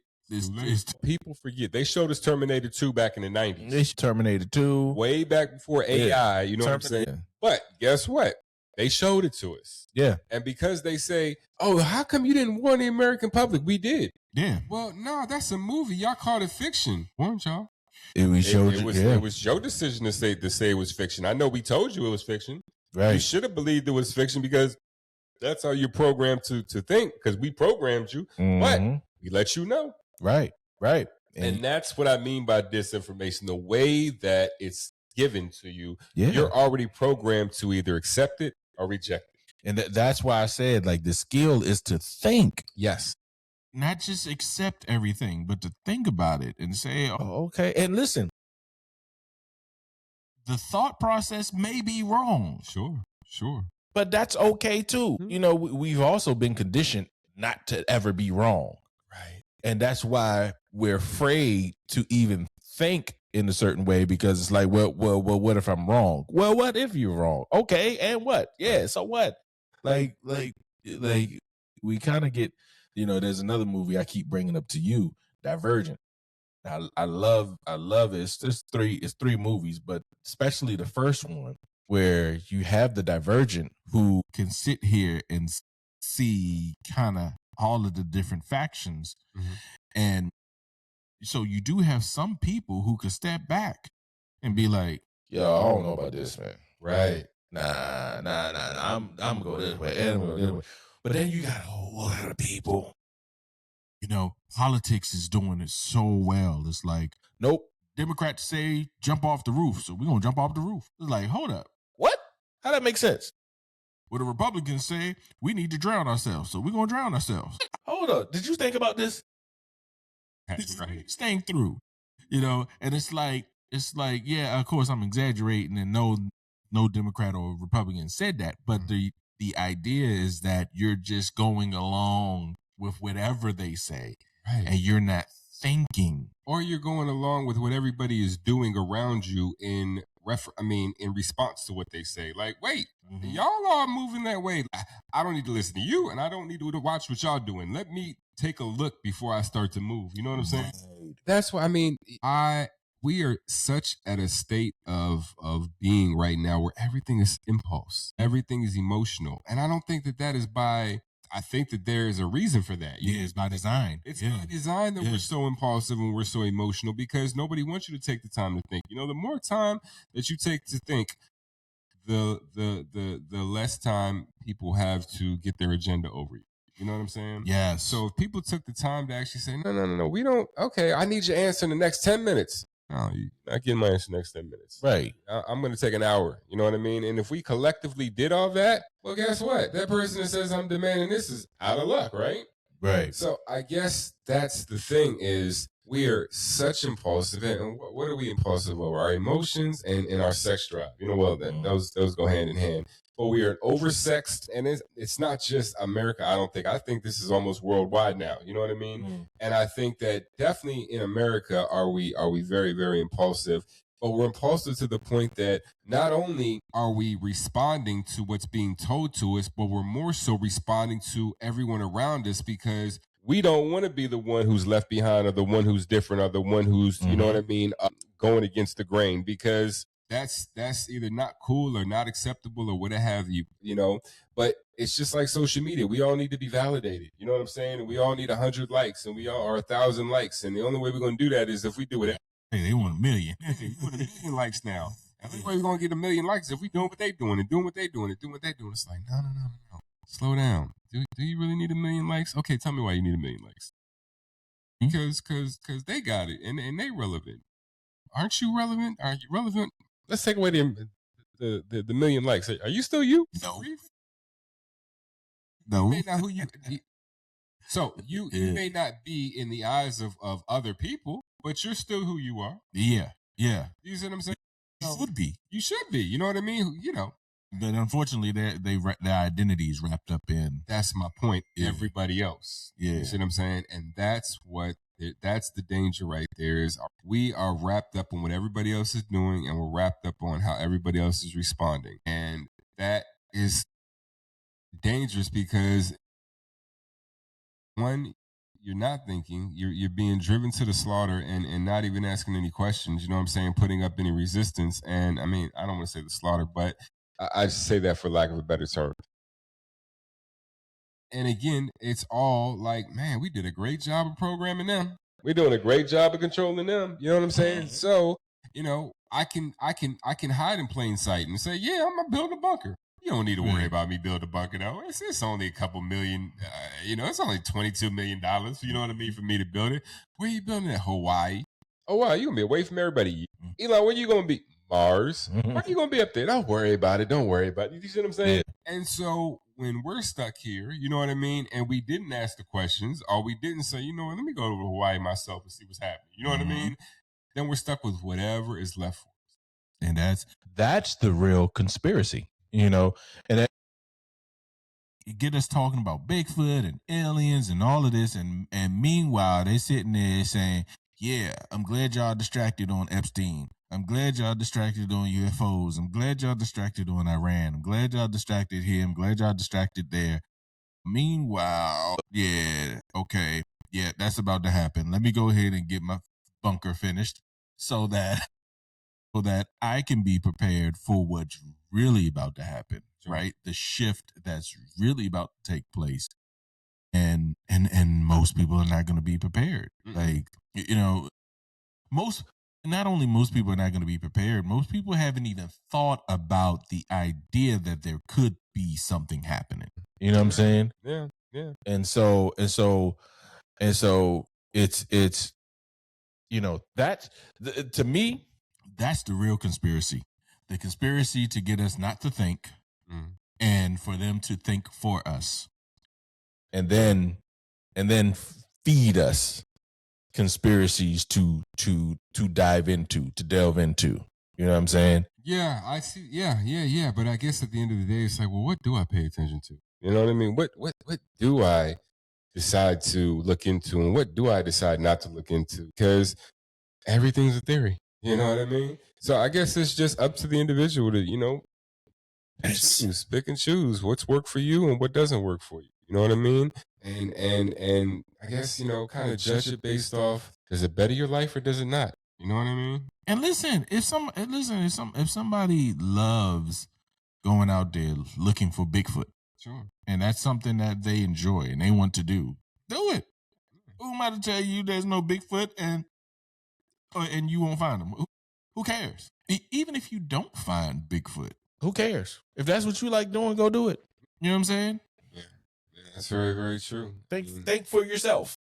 people forget. They showed us Terminator 2 back in the 90s. It's Terminator 2. Way back before AI, you know what I'm saying? Yeah. But guess what? They showed it to us. Yeah. And because they say, oh, how come you didn't warn the American public? We did. Yeah. Well, no, that's a movie. Y'all called it fiction. Weren't y'all? It was your decision to say it was fiction. I know we told you it was fiction. Right. You should have believed it was fiction because that's how you're programmed to think, because we programmed you. Mm-hmm. But we let you know. Right. And that's what I mean by disinformation. The way that it's given to you, you're already programmed to either accept it or reject it. And that's why I said, like, the skill is to think. Yes. Not just accept everything, but to think about it and say, oh, okay. And listen, the thought process may be wrong. Sure. But that's okay too. Mm-hmm. We've also been conditioned not to ever be wrong. Right. And that's why we're afraid to even think in a certain way, because it's like, well, what if I'm wrong? Well, what if you're wrong? Okay, and what? Yeah, so what? Like we kind of get, there's another movie I keep bringing up to you, Divergent. I love it. It's three movies, but especially the first one where you have the Divergent who can sit here and see kind of all of the different factions. Mm-hmm. And so you do have some people who could step back and be like, yo, I don't know about this, man. Right. Nah. I'm gonna go this way. And I'm gonna go this way. But then you got a whole lot of people. Politics is doing it so well. It's like, nope, Democrats say jump off the roof, so we're gonna jump off the roof. It's like, hold up. What? How that make sense? Well, the Republicans say we need to drown ourselves, so we're gonna drown ourselves. Hold up. Did you think about this? Right. Staying through, and it's like, yeah, of course I'm exaggerating, and no Democrat or Republican said that, but the idea is that you're just going along with whatever they say, right, and you're not thinking, or you're going along with what everybody is doing around you in response to what they say. Like, wait, y'all are moving that way. I don't need to listen to you, and I don't need to watch what y'all doing. Let me take a look before I start to move. You know what I'm saying? Right. That's what I mean. We are such at a state of being right now where everything is impulse, everything is emotional, and I don't think that is by. I think that there is a reason for that. Yeah, it's by design. It's by design that we're so impulsive and we're so emotional, because nobody wants you to take the time to think. The more time that you take to think, the less time people have to get their agenda over you. You know what I'm saying? Yeah. So if people took the time to actually say, no, we don't. Okay, I need your answer in the next 10 minutes. No, you're not getting my answer next 10 minutes. Right. I'm going to take an hour. You know what I mean? And if we collectively did all that, well, guess what? That person that says I'm demanding this is out of luck, right? Right. So I guess that's the thing is we are such impulsive. And what are we impulsive over? Our emotions and our sex drive. You know, well, those go hand in hand. But we are oversexed, and it's not just America. I think this is almost worldwide now. You know what I mean? And I think that definitely in America are we very, very impulsive. But we're impulsive to the point that not only are we responding to what's being told to us, but we're more so responding to everyone around us because we don't want to be the one who's left behind or the one who's different or the one who's, you know what I mean, going against the grain because that's either not cool or not acceptable or what have you, you know. But it's just like social media. We all need to be validated. You know what I'm saying? And we all need 100 likes and we all are 1,000 likes. And the only way we're going to do that is if we do it. Hey, they want 1 million. They want 1 million likes now. And the only way we're going to get 1 million likes is if we doing what they doing and doing what they doing and doing what they doing. It's like, no. Slow down. Do you really need 1 million likes? Okay, tell me why you need 1 million likes. Because they got it and they relevant. Aren't you relevant? Are you relevant? Let's take away the 1 million likes. Are you still you? No. Not who you. So you may not be in the eyes of other people, but you're still who you are. Yeah. You see what I'm saying? You should be. You should be. You know what I mean? You know. But unfortunately, their identity is wrapped up in. That's my point. Yeah. Everybody else. Yeah. You see what I'm saying? And that's the danger right there is we are wrapped up on what everybody else is doing and we're wrapped up on how everybody else is responding. And that is dangerous because one, you're not thinking, you're being driven to the slaughter and not even asking any questions, you know what I'm saying, putting up any resistance. And I mean, I don't want to say the slaughter, but I just say that for lack of a better term. And again, it's all like, man, we did a great job of programming them. We're doing a great job of controlling them. You know what I'm saying? So, you know, I can hide in plain sight and say, yeah, I'm gonna build a bunker. You don't need to worry about me building a bunker though. It's only a couple million, you know, it's only $22 million. You know what I mean? For me to build it. Where are you building it? Hawaii. Oh, wow. You're going to be away from everybody. Elon, where you going to be? Mars. Why are you going to be up there? Don't worry about it. Don't worry about it. You see what I'm saying? Yeah. And so when we're stuck here, you know what I mean? And we didn't ask the questions or we didn't say, you know what, let me go to Hawaii myself and see what's happening. You know what I mean? Then we're stuck with whatever is left for us. And that's the real conspiracy, you know, and that get us talking about Bigfoot and aliens and all of this. And meanwhile, they sitting there saying, yeah, I'm glad y'all distracted on Epstein. I'm glad y'all distracted on UFOs. I'm glad y'all distracted on Iran. I'm glad y'all distracted here. I'm glad y'all distracted there. Meanwhile, yeah, okay. Yeah, that's about to happen. Let me go ahead and get my bunker finished so that I can be prepared for what's really about to happen, right? The shift that's really about to take place. And most people are not going to be prepared. Like, you know, not only most people are not going to be prepared, most people haven't even thought about the idea that there could be something happening. You know what I'm saying? Yeah. And so it's you know, that's to me, that's the real conspiracy. The conspiracy to get us not to think and for them to think for us. And then feed us conspiracies to delve into. You know what I'm saying? Yeah, I see. Yeah. But I guess at the end of the day, it's like, well, what do I pay attention to? You know what I mean? What do I decide to look into, and what do I decide not to look into? Because everything's a theory. You know what I mean? So I guess it's just up to the individual to, you know, pick and choose what's worked for you and what doesn't work for you. You know what I mean? And I guess, you know, kind of judge it based off, does it better your life or does it not? You know what I mean? And listen, if somebody loves going out there looking for Bigfoot, sure, and that's something that they enjoy and they want to do it. Who am I to tell you there's no Bigfoot and you won't find them? Who cares? Even if you don't find Bigfoot, who cares? If that's what you like doing, go do it. You know what I'm saying? Yeah, that's very, very true. Think for yourself.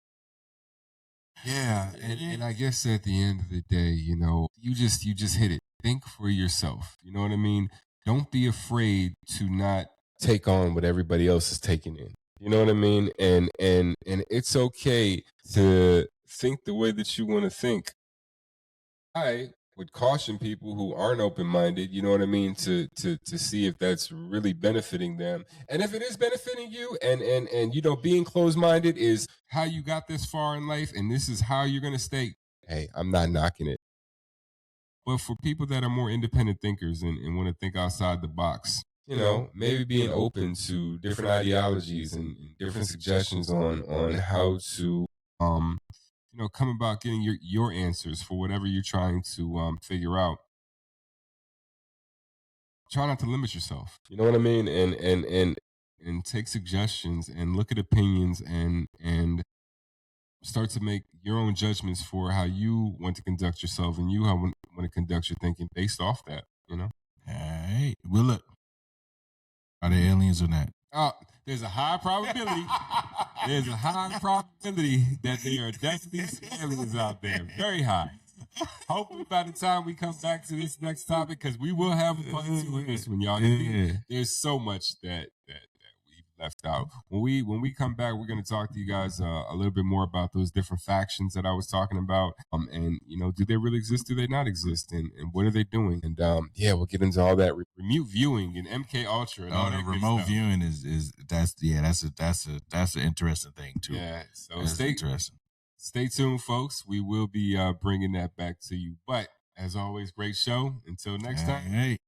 Yeah, and I guess at the end of the day, you know, you just hit it. Think for yourself. You know what I mean? Don't be afraid to not take on what everybody else is taking in. You know what I mean? And it's okay to think the way that you want to think. I would caution people who aren't open-minded, you know what I mean, to see if that's really benefiting them. And if it is benefiting you and you know, being closed-minded is how you got this far in life and this is how you're going to stay. Hey, I'm not knocking it. But for people that are more independent thinkers and want to think outside the box, you know, maybe being open to different ideologies and different suggestions on how to you know, come about getting your answers for whatever you're trying to figure out. Try not to limit yourself. You know what I mean? And take suggestions and look at opinions and start to make your own judgments for how you want to conduct yourself and you how want to conduct your thinking based off that. You know. Hey, well, look, are there aliens or not? There's a high probability. There's a high probability that there are definitely aliens out there. Very high. Hopefully by the time we come back to this next topic, because we will have a part two of this one, y'all. There's so much that we've left out. When we come back, we're going to talk to you guys a little bit more about those different factions that I was talking about. And you know, do they really exist? Do they not exist? And what are they doing? And yeah, we'll get into all that remote viewing and MK Ultra. And all the that remote viewing is that's an interesting thing too. Yeah, so that's interesting. Stay tuned, folks. We will be bringing that back to you. But as always, great show. Until next time. Hey.